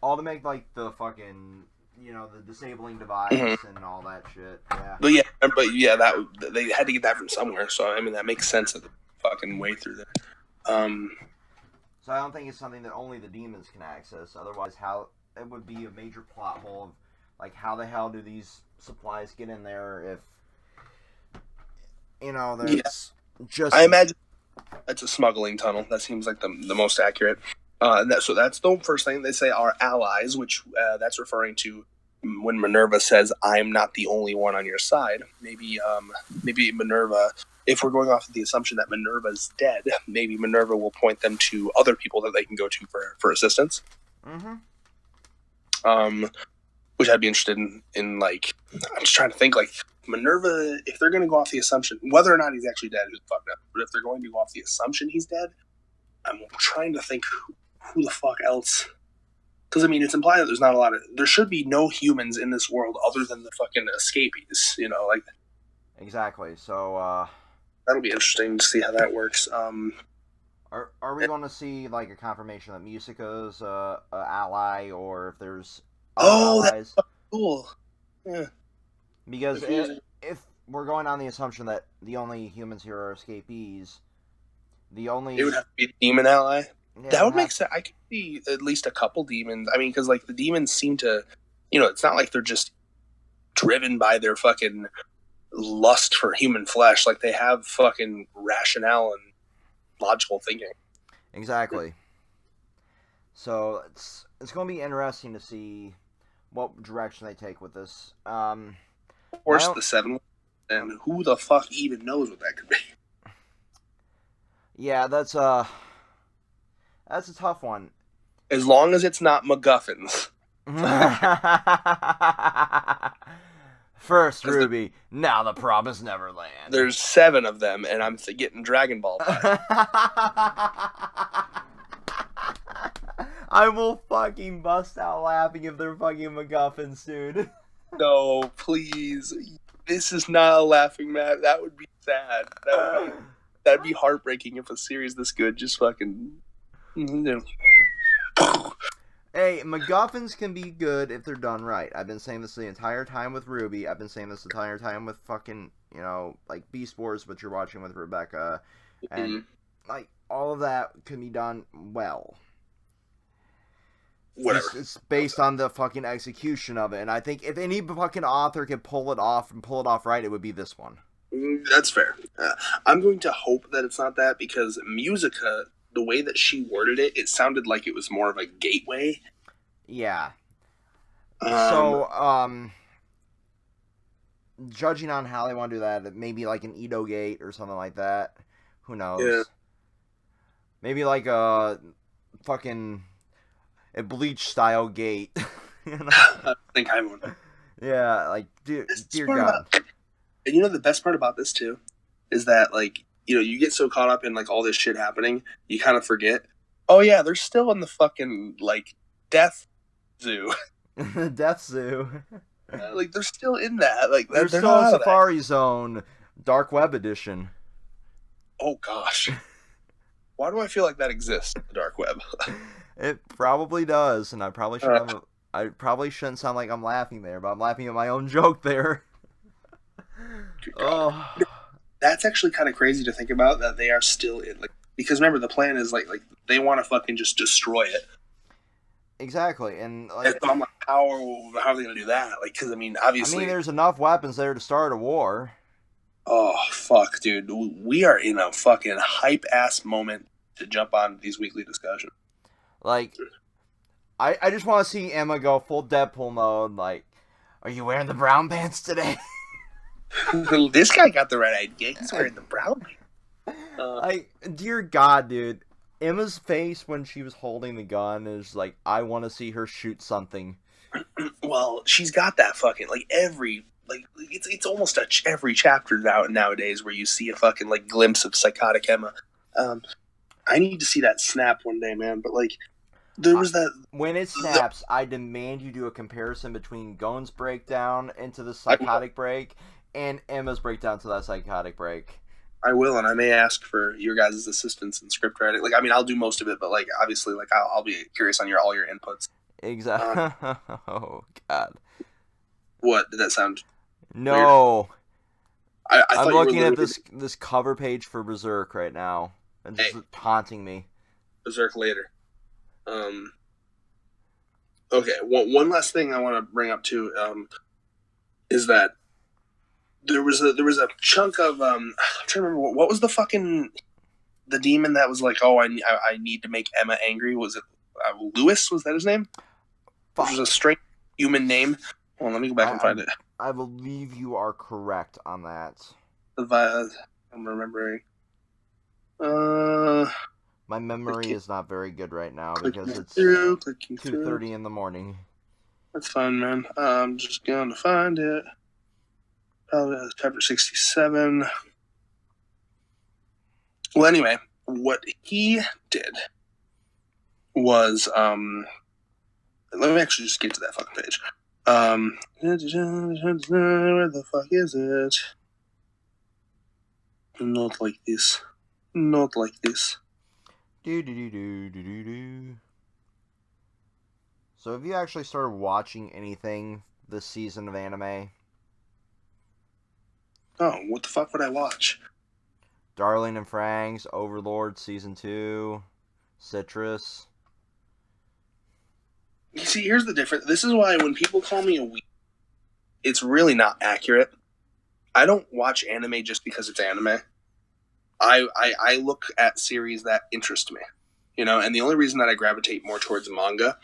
All to make, like, the fucking, the disabling device and all that shit, yeah. But that they had to get that from somewhere, so, I mean, that makes sense of the fucking way through there. So I don't think it's something that only the demons can access, otherwise it would be a major plot hole of, like, how the hell do these supplies get in there if, there's just... I imagine it's a smuggling tunnel. That seems like the most accurate. So that's the first thing. They say our allies, which that's referring to when Minerva says, I'm not the only one on your side. Maybe Minerva, if we're going off of the assumption that Minerva's dead, maybe Minerva will point them to other people that they can go to for assistance. Which I'd be interested in, like, I'm just trying to think, like, Minerva, if they're going to go off the assumption, whether or not he's actually dead, who's the fuck knows, but if they're going to go off the assumption he's dead, I'm trying to think who the fuck else, because, I mean, it's implied that there's not a lot of, there should be no humans in this world other than the fucking escapees, like. Exactly, so, that'll be interesting to see how that works. Are we going to see, like, a confirmation that Musica's a ally, or if there's... that's cool. Yeah. Because if we're going on the assumption that the only humans here are escapees, it would have to be a demon ally. Yeah, that would make sense. I could see at least a couple demons. I mean, because, like, the demons seem to, it's not like they're just driven by their fucking lust for human flesh. Like, they have fucking rationale and logical thinking. Exactly. So it's going to be interesting to see what direction they take with this. Of course, the 7, and who the fuck even knows what that could be? Yeah, that's a tough one. As long as it's not MacGuffins. First Ruby, now the Promised Neverland. There's 7 of them, and I'm getting Dragon Ball vibes. I will fucking bust out laughing if they're fucking MacGuffins, dude. No, please. This is not a laughing matter. That would be sad. That'd be heartbreaking if a series this good just fucking. Hey, MacGuffins can be good if they're done right. I've been saying this the entire time with Ruby. I've been saying this the entire time with fucking, like Beast Wars, which you're watching with Rebecca. And, like, all of that can be done well. Whatever. It's based on the fucking execution of it. And I think if any fucking author can pull it off and pull it off right, it would be this one. That's fair. I'm going to hope that it's not that, because Musica, the way that she worded it, it sounded like it was more of a gateway. Yeah. Judging on how they want to do that, maybe like an Edo Gate or something like that. Who knows? Yeah. Maybe like a fucking a Bleach style gate. I think I would. Yeah, like dear God. And the best part about this too is that, like, you get so caught up in like all this shit happening, you kind of forget. Oh yeah, they're still in the fucking like death zoo. Death zoo. Like they're still in that. Like they're still in Safari Zone, Dark Web Edition. Oh gosh, why do I feel like that exists? The dark web. It probably does, and I probably shouldn't. I probably shouldn't sound like I'm laughing there, but I'm laughing at my own joke there. Oh, that's actually kind of crazy to think about, that they are still in, like, because remember the plan is like they want to fucking just destroy it. Exactly, and like, so I'm like, how are they gonna do that? Like, because obviously, there's enough weapons there to start a war. Oh fuck, dude, we are in a fucking hype ass moment to jump on these weekly discussions. Like, I just want to see Emma go full Deadpool mode. Like, are you wearing the brown pants today? This guy got the right idea. He's wearing the brown pants. Like, dear God, dude. Emma's face when she was holding the gun is like, I want to see her shoot something. Well, she's got that fucking, like, it's almost every chapter out nowadays where you see a fucking, like, glimpse of psychotic Emma. I need to see that snap one day, man. But, like, there was that... When it snaps, I demand you do a comparison between Gon's breakdown into the psychotic break and Emma's breakdown to that psychotic break. I will, and I may ask for your guys' assistance in script writing. Like, I'll do most of it, but, like, obviously, like, I'll be curious on all your inputs. Exactly. Oh, God. What? Did that sound No. weird? I'm looking at this cover page for Berserk right now. And it's taunting me. Berserk later. Okay, one last thing I want to bring up, too, is that there was a chunk of I'm trying to remember what was the demon that was like, oh, I need to make Emma angry. Was it Lewis? Was that his name? Which was a strange human name. Well, let me go back and find it. I believe you are correct on that. I'm remembering. My memory is not very good right now because it's 2:30 in the morning. That's fine, man. I'm just going to find it. Chapter 67. Well, anyway, what he did was, let me actually just get to that fucking page. Where the fuck is it? Not like this. Not like this. So have you actually started watching anything this season of anime? Oh, what the fuck would I watch? Darling in Franxx, Overlord Season 2, Citrus. You see, here's the difference. This is why when people call me a weeb, it's really not accurate. I don't watch anime just because it's anime. I look at series that interest me. you know. And the only reason that I gravitate more towards manga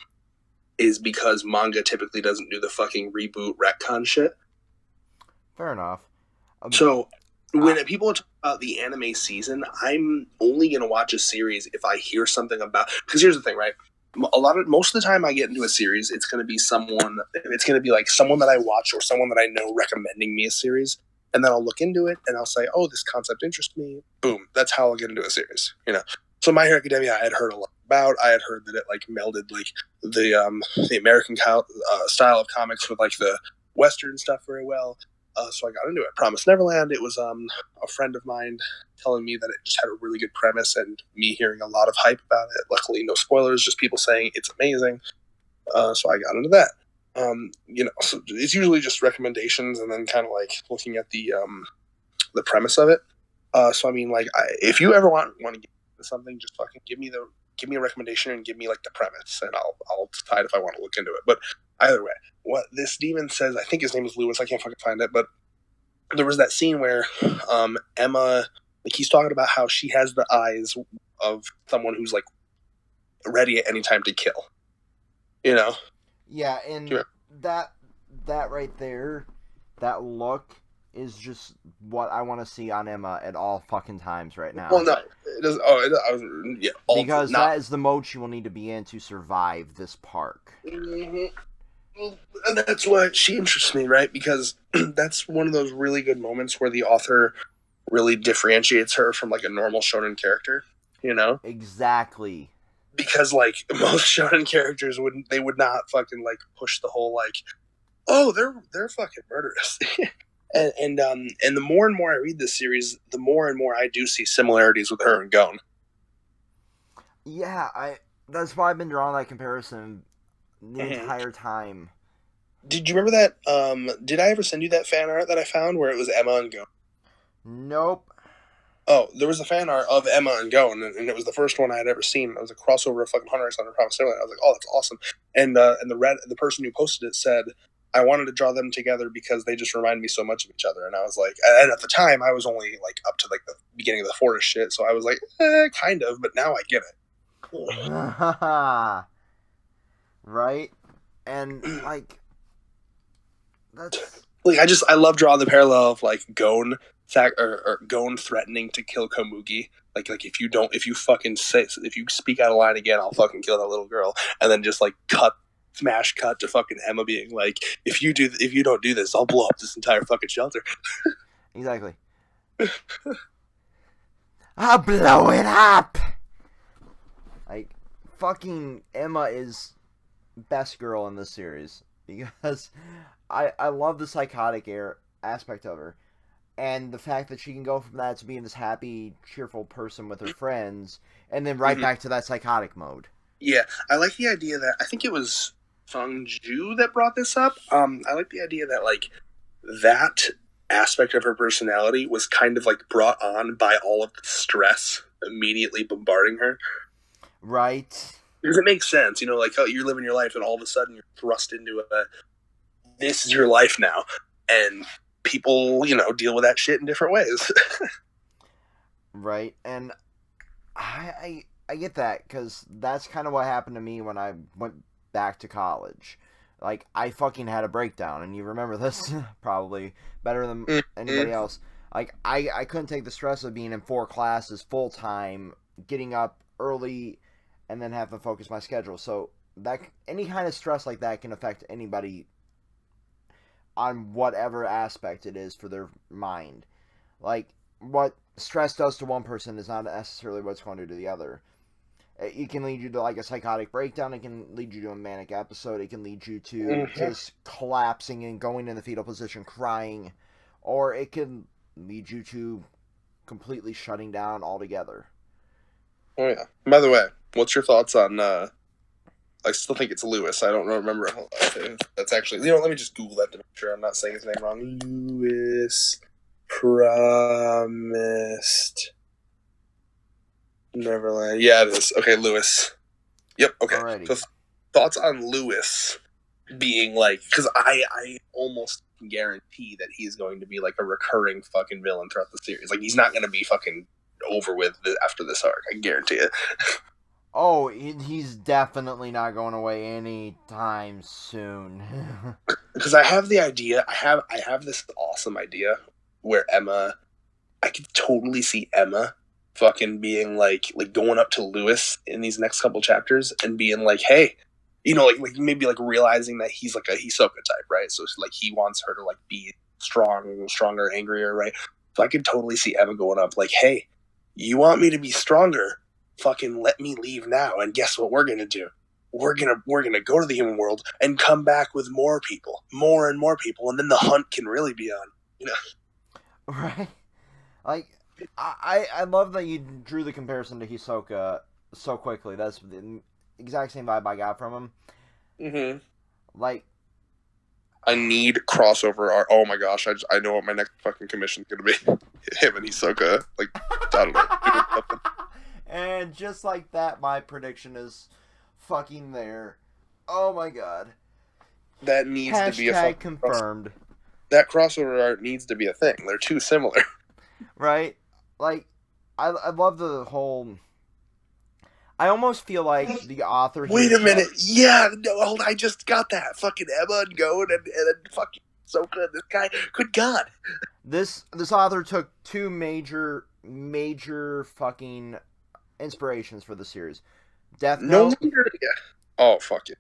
is because manga typically doesn't do the fucking reboot retcon shit. Fair enough. So when people talk about the anime season, I'm only going to watch a series if I hear something about. Because here's the thing, right? Most of the time I get into a series, it's going to be someone. It's going to be like someone that I watch or someone that I know recommending me a series, and then I'll look into it and I'll say, "Oh, this concept interests me." Boom, that's how I'll get into a series. You know. So My Hero Academia, I had heard a lot about. I had heard that it like melded like the American style of comics with like the Western stuff very well. So I got into it. Promised Neverland, it was a friend of mine telling me that it just had a really good premise and me hearing a lot of hype about it. Luckily, no spoilers, just people saying it's amazing. So I got into that. So it's usually just recommendations and then kind of like looking at the premise of it. So I mean, like, if you ever want to get into something, just fucking give me a recommendation and give me like the premise, and I'll decide if I want to look into it. But either way, what this demon says, I think his name is Lewis. I can't fucking find it, but there was that scene where Emma, like, he's talking about how she has the eyes of someone who's like ready at any time to kill. You know? Yeah, and that right there, that look is just what I want to see on Emma at all fucking times right now. Well, no, it does. Because that is the mode she will need to be in to survive this park. Mm-hmm. And that's what she interests me, right? Because that's one of those really good moments where the author really differentiates her from like a normal shonen character, you know? Exactly. Because like most shonen characters would not fucking like push the whole like, oh, they're fucking murderous. and the more and more I read this series, the more and more I do see similarities with her and Gon. Yeah, that's why I've been drawing that comparison the entire time. Did you remember that? Did I ever send you that fan art that I found where it was Emma and Gon? Nope. Oh, there was a fan art of Emma and Gon, and it was the first one I had ever seen. It was a crossover of fucking Hunter x Hunter Promised Neverland. I was like, oh, that's awesome. And the person who posted it said, I wanted to draw them together because they just remind me so much of each other. And I was like, and at the time I was only like up to like the beginning of the forest shit, so I was like, kind of, but now I get it. Right? And like, that's like I love drawing the parallel of like Gon or Gon threatening to kill Komugi. Like if you speak out of line again, I'll fucking kill that little girl. And then just like smash cut to fucking Emma being like, if you don't do this, I'll blow up this entire fucking shelter. Exactly. I'll blow it up. Like, fucking Emma is best girl in this series because I love the psychotic aspect of her, and the fact that she can go from that to being this happy, cheerful person with her friends, and then right back to that psychotic mode. Yeah, I like the idea that, I think it was Sung Ju that brought this up. I like the idea that like that aspect of her personality was kind of like brought on by all of the stress immediately bombarding her. Right. Because it makes sense, you know, like, oh, you're living your life and all of a sudden you're thrust into this is your life now. And people, you know, deal with that shit in different ways. Right. And I get that, because that's kind of what happened to me when I went back to college. Like, I fucking had a breakdown, and you remember this probably better than anybody else. Like, I couldn't take the stress of being in 4 classes full-time, getting up early, and then have to focus my schedule. So that any kind of stress like that can affect anybody on whatever aspect it is for their mind. Like, what stress does to one person is not necessarily what it's going to do to the other. It can lead you to like a psychotic breakdown. It can lead you to a manic episode. It can lead you to just collapsing and going in the fetal position, crying, or it can lead you to completely shutting down altogether. Oh yeah. By the way, what's your thoughts on? I still think it's Lewis. I don't remember. That's actually. You know, let me just Google that to make sure I'm not saying his name wrong. Lewis Promised Neverland. Yeah, it is. Okay, Lewis. Yep. Okay. Alrighty. So thoughts on Lewis being like, because I almost guarantee that he's going to be like a recurring fucking villain throughout the series. Like, he's not going to be fucking over with after this arc. I guarantee it. Oh, he's definitely not going away anytime soon. Because I have the idea. I have this awesome idea where Emma. I could totally see Emma fucking being like going up to Lewis in these next couple chapters and being like, hey, like maybe like realizing that he's like a Hisoka type, right? So like he wants her to like be stronger, angrier, right? So I could totally see Emma going up like, hey, you want me to be stronger? Fucking let me leave now, and guess what we're gonna do? We're gonna go to the human world and come back with more people, more and more people, and then the hunt can really be on. You know, Right? Like, I love that you drew the comparison to Hisoka so quickly. That's the exact same vibe I got from him. mm-hmm. Like, I need crossover art. Oh my gosh, I know what my next fucking commission's gonna be. Him and Hisoka. Like, I don't know. and just like that, my prediction is fucking there. Oh my god. That needs to be a Hashtag fucking confirmed. that crossover art needs to be a thing. They're too similar. Right? Like, I love the whole. I almost feel like the author. Wait a minute. Yeah, no, hold on, I just got that. Fucking Emma and Goan and then fucking Hisoka. This guy, good God. This author took two major fucking inspirations for the series. Death No Note, wonder. Yeah. Oh, fuck it.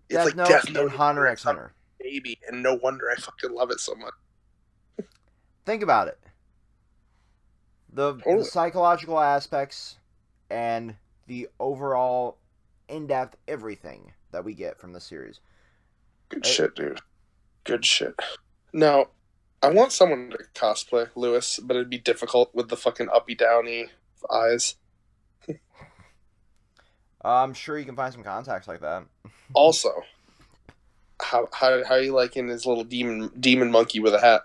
It's Death like Note, Death Note and Hunter x it's not Hunter. a baby, and no wonder I fucking love it so much. Think about it. The Totally. psychological aspects and the overall in-depth everything that we get from the series. Good shit, dude. Good shit. Now, I want someone to cosplay Lewis, but it'd be difficult with the fucking uppy downy eyes. I'm sure you can find some contacts like that. Also, how are you liking his little demon monkey with a hat?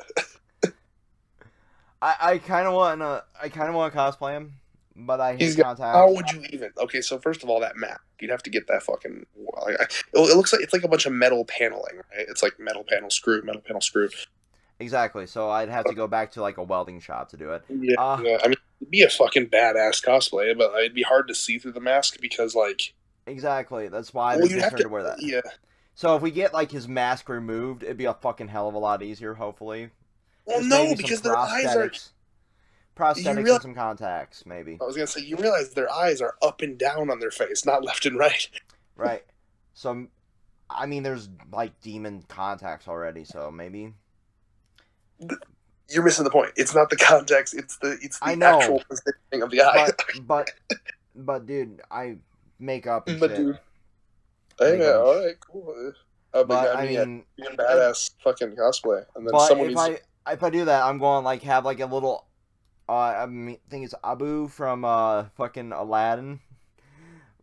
I kind of want to cosplay him, but I hate contacts. How would you even? Okay, so first of all, that mask, you'd have to get that fucking. It looks like it's like a bunch of metal paneling, right? It's like metal panel screw. Exactly. So I'd have to go back to like a welding shop to do it. Yeah, yeah. I mean, it'd be a fucking badass cosplay, but it'd be hard to see through the mask because, like. Exactly. That's why I'm concerned to wear that. Yeah. So if we get like his mask removed, it'd be a fucking hell of a lot easier. Hopefully. Well, Just no, because their eyes are. Prosthetics and some contacts, maybe. I was gonna say, you realize their eyes are up and down on their face, not left and right. Right. So, I mean, there's like demon contacts already, so maybe. You're missing the point. It's not the contacts. It's the actual positioning of the eye. But dude, I make up and but shit. Dude, hey, yeah, all right, cool. But I mean, being badass fucking cosplay, and then but someone if I do that, I'm going like have like a little. I think it's Abu from fucking Aladdin.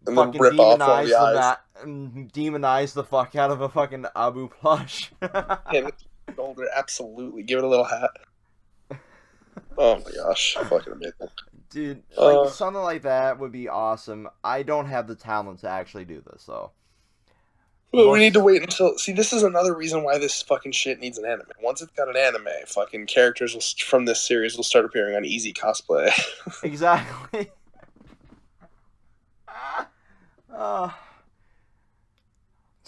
And fucking then rip off all the eyes. Demonize the fuck out of a fucking Abu plush. Yeah, shoulder, absolutely. Give it a little hat. Oh my gosh, fucking amazing. Dude, like something like that would be awesome. I don't have the talent to actually do this, though. Well, we need to wait until. See, this is another reason why this fucking shit needs an anime. Once it's got an anime, fucking characters from this series will start appearing on Easy Cosplay. Exactly. To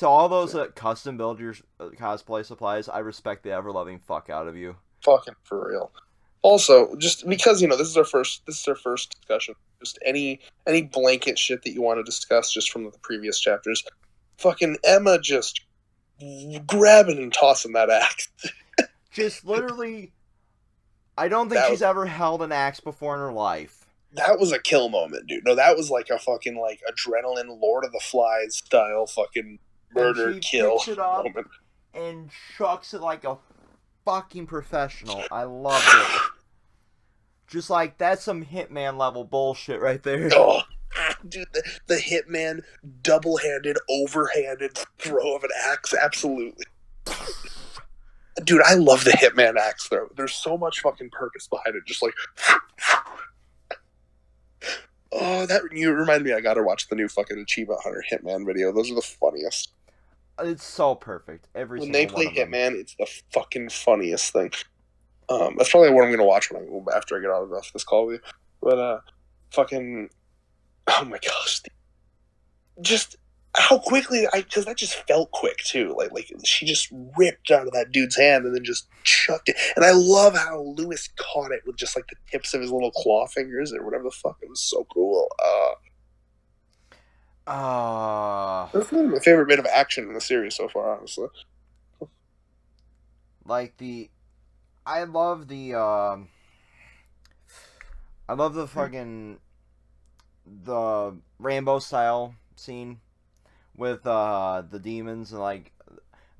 all those that custom build your cosplay supplies, I respect the ever-loving fuck out of you. Fucking for real. Also, just because this is our first discussion. Just any blanket shit that you want to discuss just from the previous chapters. Fucking Emma just grabbing and tossing that axe. Just literally, I don't think she's ever held an axe before in her life. That was a kill moment, dude. No, that was like a fucking like adrenaline Lord of the Flies style fucking murder kill moment. And chucks it like a fucking professional. I loved it. Just like that's some Hitman level bullshit right there. Oh. Dude, the Hitman double-handed, overhanded throw of an axe, absolutely. Dude, I love the Hitman axe throw. There's so much fucking purpose behind it. Just like, oh, you remind me. I gotta watch the new fucking Achievement Hunter Hitman video. Those are the funniest. It's so perfect. When they play Hitman, it's the fucking funniest thing. That's probably what I'm gonna watch after I get out of this call with you. But fucking. Oh my gosh. just how quickly because that just felt quick too. Like she just ripped out of that dude's hand and then just chucked it. And I love how Lewis caught it with just like the tips of his little claw fingers or whatever the fuck. It was so cool. That's my favorite bit of action in the series so far, honestly. Like I love the fucking the Rambo style scene with the demons and like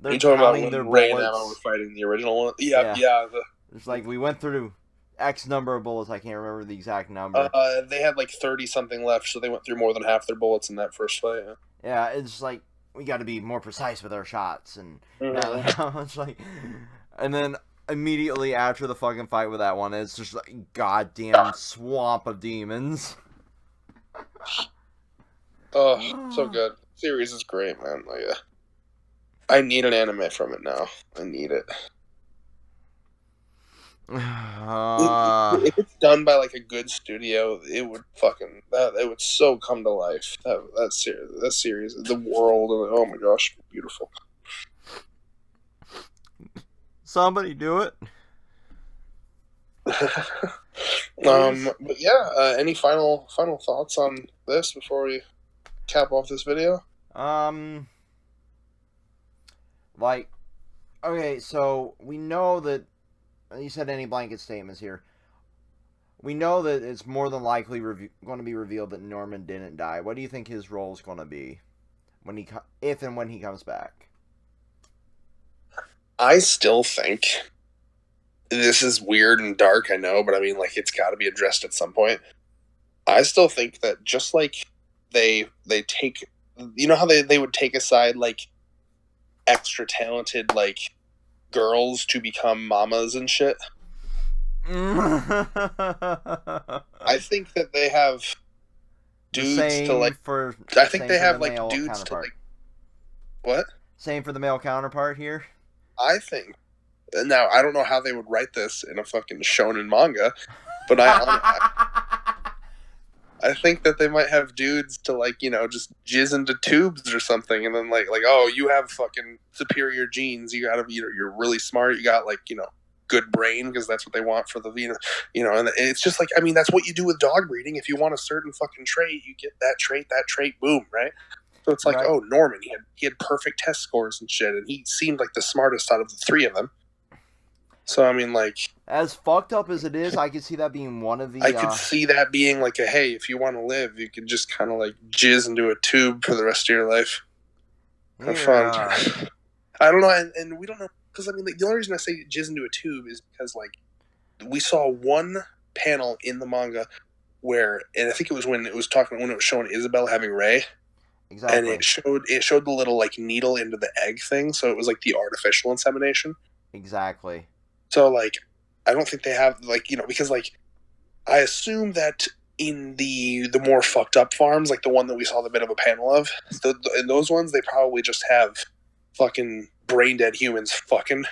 they're You talking about counting when their Ray and Emma bullets. were fighting the original one? Yeah, Yeah. yeah. It's like we went through X number of bullets. I can't remember the exact number. They had like 30 something left, so they went through more than half their bullets in that first fight. Yeah. Yeah, it's like we got to be more precise with our shots, and Mm-hmm. now it's like, and then immediately after the fucking fight with that one, it's just like goddamn swamp of demons. Oh, so good. Series is great, man. Like, I need an anime from it now. I need it. If it's done by like a good studio, it would fucking it would so come to life. That series, the world, and oh my gosh, beautiful. Somebody do it. But yeah, any final thoughts on this before we cap off this video? Like, okay, so we know that you said any blanket statements here. We know that it's more than likely going to be revealed that Norman didn't die. What do you think his role is going to be if and when he comes back? I still think this is weird and dark, I know, but I mean, like, it's got to be addressed at some point. I still think that just like they take, you know how they would take aside like extra talented like girls to become mamas and shit. I think that they have dudes to like. I think they have like dudes to like. What? Same for the male counterpart here. I think. Now I don't know how they would write this in a fucking shonen manga, but I think that they might have dudes to like, you know, just jizz into tubes or something, and then like oh, you have fucking superior genes. You gotta, you know, you're really smart. You got like, you know, good brain because that's what they want for the, you know, and it's just like, I mean, that's what you do with dog breeding. If you want a certain fucking trait, you get that trait, boom, right? So it's like, right. Oh, Norman, he had perfect test scores and shit, and he seemed like the smartest out of the three of them. So I mean, like, as fucked up as it is, I could see that being one of the. I could see that being like a, hey, if you want to live, you could just kind of like jizz into a tube for the rest of your life. Have fun. I don't know, and we don't know, because I mean, like, the only reason I say jizz into a tube is because like we saw one panel in the manga where, and I think it was when it was showing Isabel having Ray. Exactly. And it showed the little like needle into the egg thing, so it was like the artificial insemination. Exactly. So like, I don't think they have like, you know, because like I assume that in the more fucked up farms, like the one that we saw the bit of a panel of, in those ones they probably just have fucking brain dead humans fucking,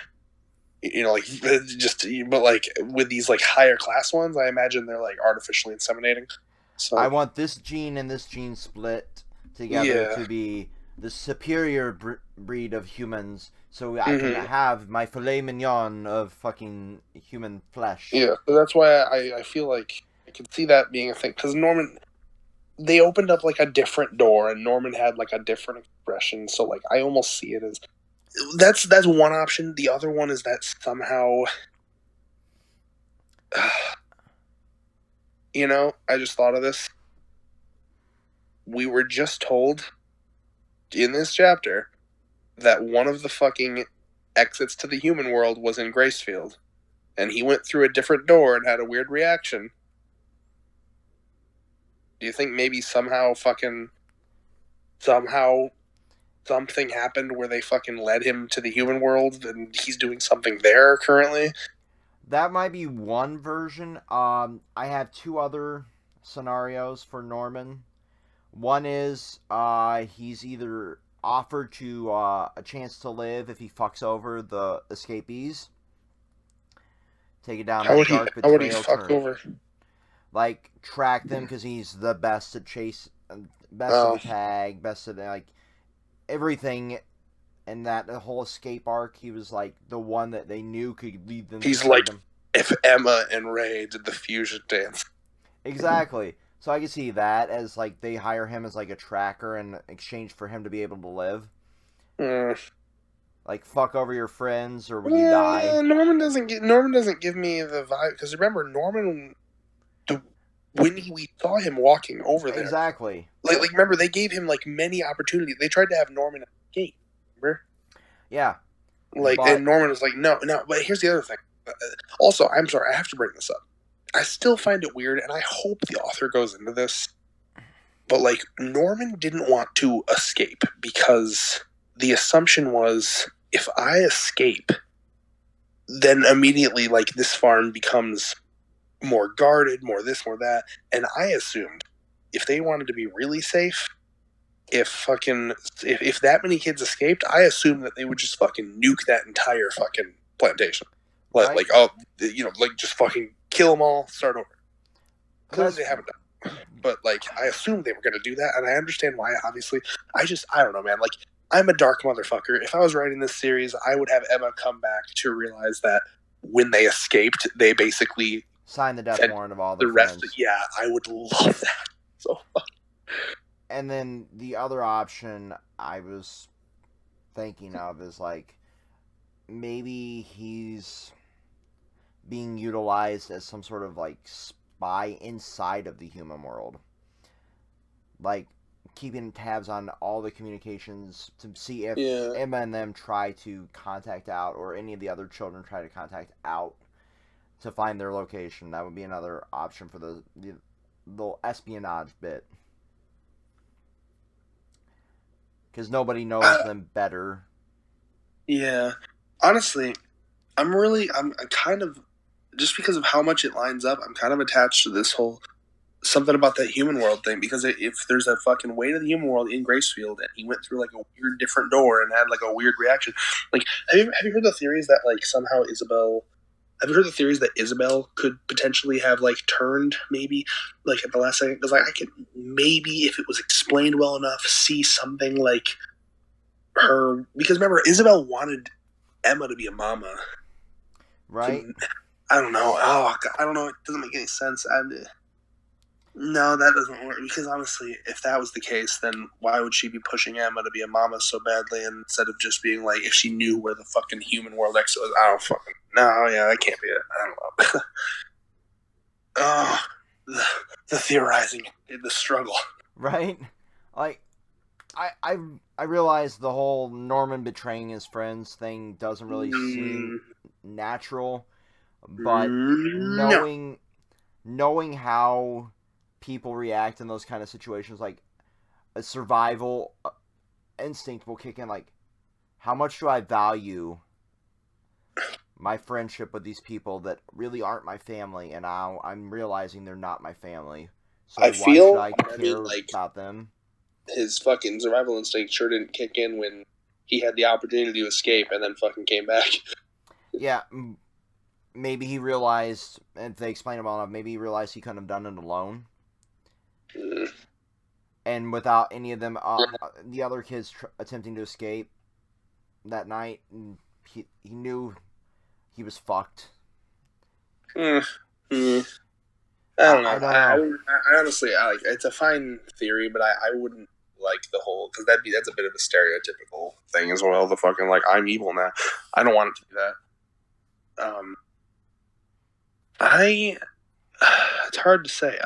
you know, like just, but like with these like higher class ones, I imagine they're like artificially inseminating. So I want this gene and this gene split together to be the superior breed of humans, so I can have my filet mignon of fucking human flesh. Yeah, so that's why I feel like I could see that being a thing, because Norman, they opened up like a different door, and Norman had like a different expression, so like I almost see it as that's one option. The other one is that somehow, you know, I just thought of this. We were just told in this chapter that one of the fucking exits to the human world was in Gracefield, and he went through a different door and had a weird reaction. Do you think maybe somehow something happened where they fucking led him to the human world and he's doing something there currently? That might be one version. I have two other scenarios for Norman. One is he's either offered to a chance to live if he fucks over the escapees. Take it down that dark betrayal turn. Over? Like, track them because he's the best at best of the tag, best of the, like everything. And that the whole escape arc, he was like the one that they knew could lead them. He's like, if Emma and Ray did the fusion dance. Exactly. So I can see that as like they hire him as like a tracker in exchange for him to be able to live. Like fuck over your friends or when you die. Norman doesn't give me the vibe, because remember Norman, when we saw him walking over there, exactly. Like remember they gave him like many opportunities. They tried to have Norman escape. Remember? Yeah. Like, and Norman was like, no. But here's the other thing. Also, I'm sorry, I have to bring this up. I still find it weird, and I hope the author goes into this. But like, Norman didn't want to escape because the assumption was, if I escape, then immediately like this farm becomes more guarded, more this, more that. And I assumed if they wanted to be really safe, if that many kids escaped, I assumed that they would just fucking nuke that entire fucking plantation. Right. Like, like just fucking kill them all, start over. Because they haven't done. But like, I assumed they were going to do that, and I understand why. Obviously, I don't know, man. Like, I'm a dark motherfucker. If I was writing this series, I would have Emma come back to realize that when they escaped, they basically signed the death warrant of all the rest. Yeah, I would love that so much. And then the other option I was thinking of is like maybe he's being utilized as some sort of like spy inside of the human world. Like keeping tabs on all the communications to see if Emma and them try to contact out, or any of the other children try to contact out to find their location. That would be another option for the little espionage bit. Because nobody knows them better. Yeah. Honestly, I'm kind of, just because of how much it lines up, I'm kind of attached to this whole something about that human world thing. Because if there's a fucking way to the human world in Gracefield, and he went through like a weird different door and had like a weird reaction. Like, have you heard the theories that like somehow Isabel... Have you heard the theories that Isabel could potentially have like turned maybe like at the last second? Because like I could maybe, if it was explained well enough, see something like her. Because remember, Isabel wanted Emma to be a mama, right? So, I don't know. Oh, God, I don't know. It doesn't make any sense. No, that doesn't work. Because honestly, if that was the case, then why would she be pushing Emma to be a mama so badly, instead of just being like, if she knew where the fucking human world exit was? I don't fucking... No, yeah, that can't be it. I don't know. Oh, the theorizing, the struggle. Right? Like, I realize the whole Norman betraying his friends thing doesn't really seem natural, but knowing how people react in those kind of situations, like a survival instinct will kick in. Like, how much do I value my friendship with these people that really aren't my family, and now I'm realizing they're not my family. So why should I care about them? His fucking survival instinct sure didn't kick in when he had the opportunity to escape and then fucking came back. Yeah, maybe he realized, if they explain it well enough, maybe he realized he couldn't have done it alone. And without any of them, the other kids attempting to escape that night, he knew he was fucked. I don't know. I honestly, it's a fine theory, but I wouldn't like the whole, because that's a bit of a stereotypical thing as well. The fucking like, I'm evil now. I don't want it to do that. It's hard to say.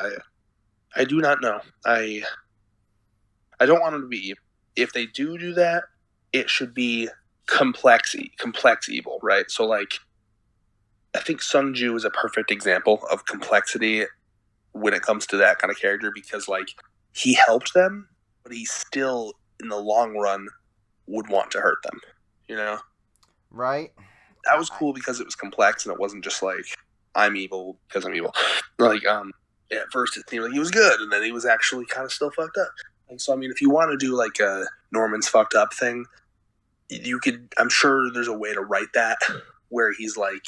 I do not know. I don't want them to be evil. If they do that, it should be complex evil, right? So like, I think Sungju is a perfect example of complexity when it comes to that kind of character, because like, he helped them, but he still in the long run would want to hurt them, you know? Right. That was cool because it was complex and it wasn't just like, I'm evil because I'm evil. Like, at first it seemed like he was good, and then he was actually kind of still fucked up. And so, I mean, if you want to do like a Norman's fucked up thing, you could, I'm sure there's a way to write that where he's like,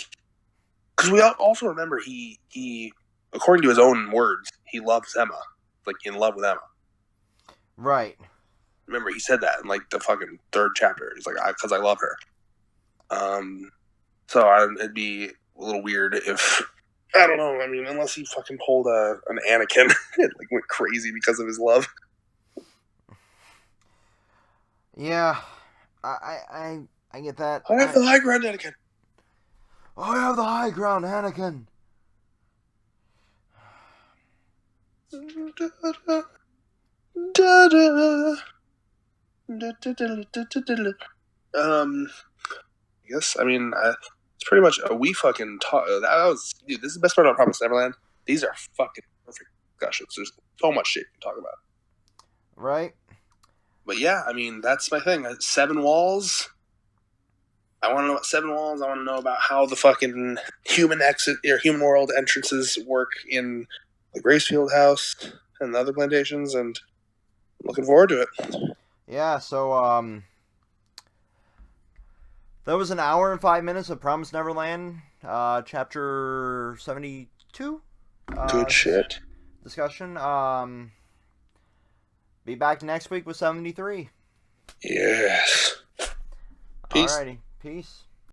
because we also remember he, according to his own words, he loves Emma, like in love with Emma. Right. Remember, he said that in like the fucking third chapter. He's like, because I love her. So it'd be a little weird if, I don't know. I mean, unless he fucking pulled an Anakin and like went crazy because of his love. Yeah, I get that. I have the high ground, Anakin. I have the high ground, Anakin. I guess. I mean, it's pretty much we fucking talk. That was, dude. This is the best part about Promised Neverland. These are fucking perfect discussions. There's so much shit you can talk about. Right. But yeah, I mean, that's my thing. 7 walls. I want to know about 7 walls. I want to know about how the fucking human exit or human world entrances work in the Gracefield house and the other plantations, and I'm looking forward to it. Yeah. So that was an hour and 5 minutes of Promised Neverland, chapter 72. Good shit. Discussion. Be back next week with 73. Yes. Peace. Alrighty. Peace.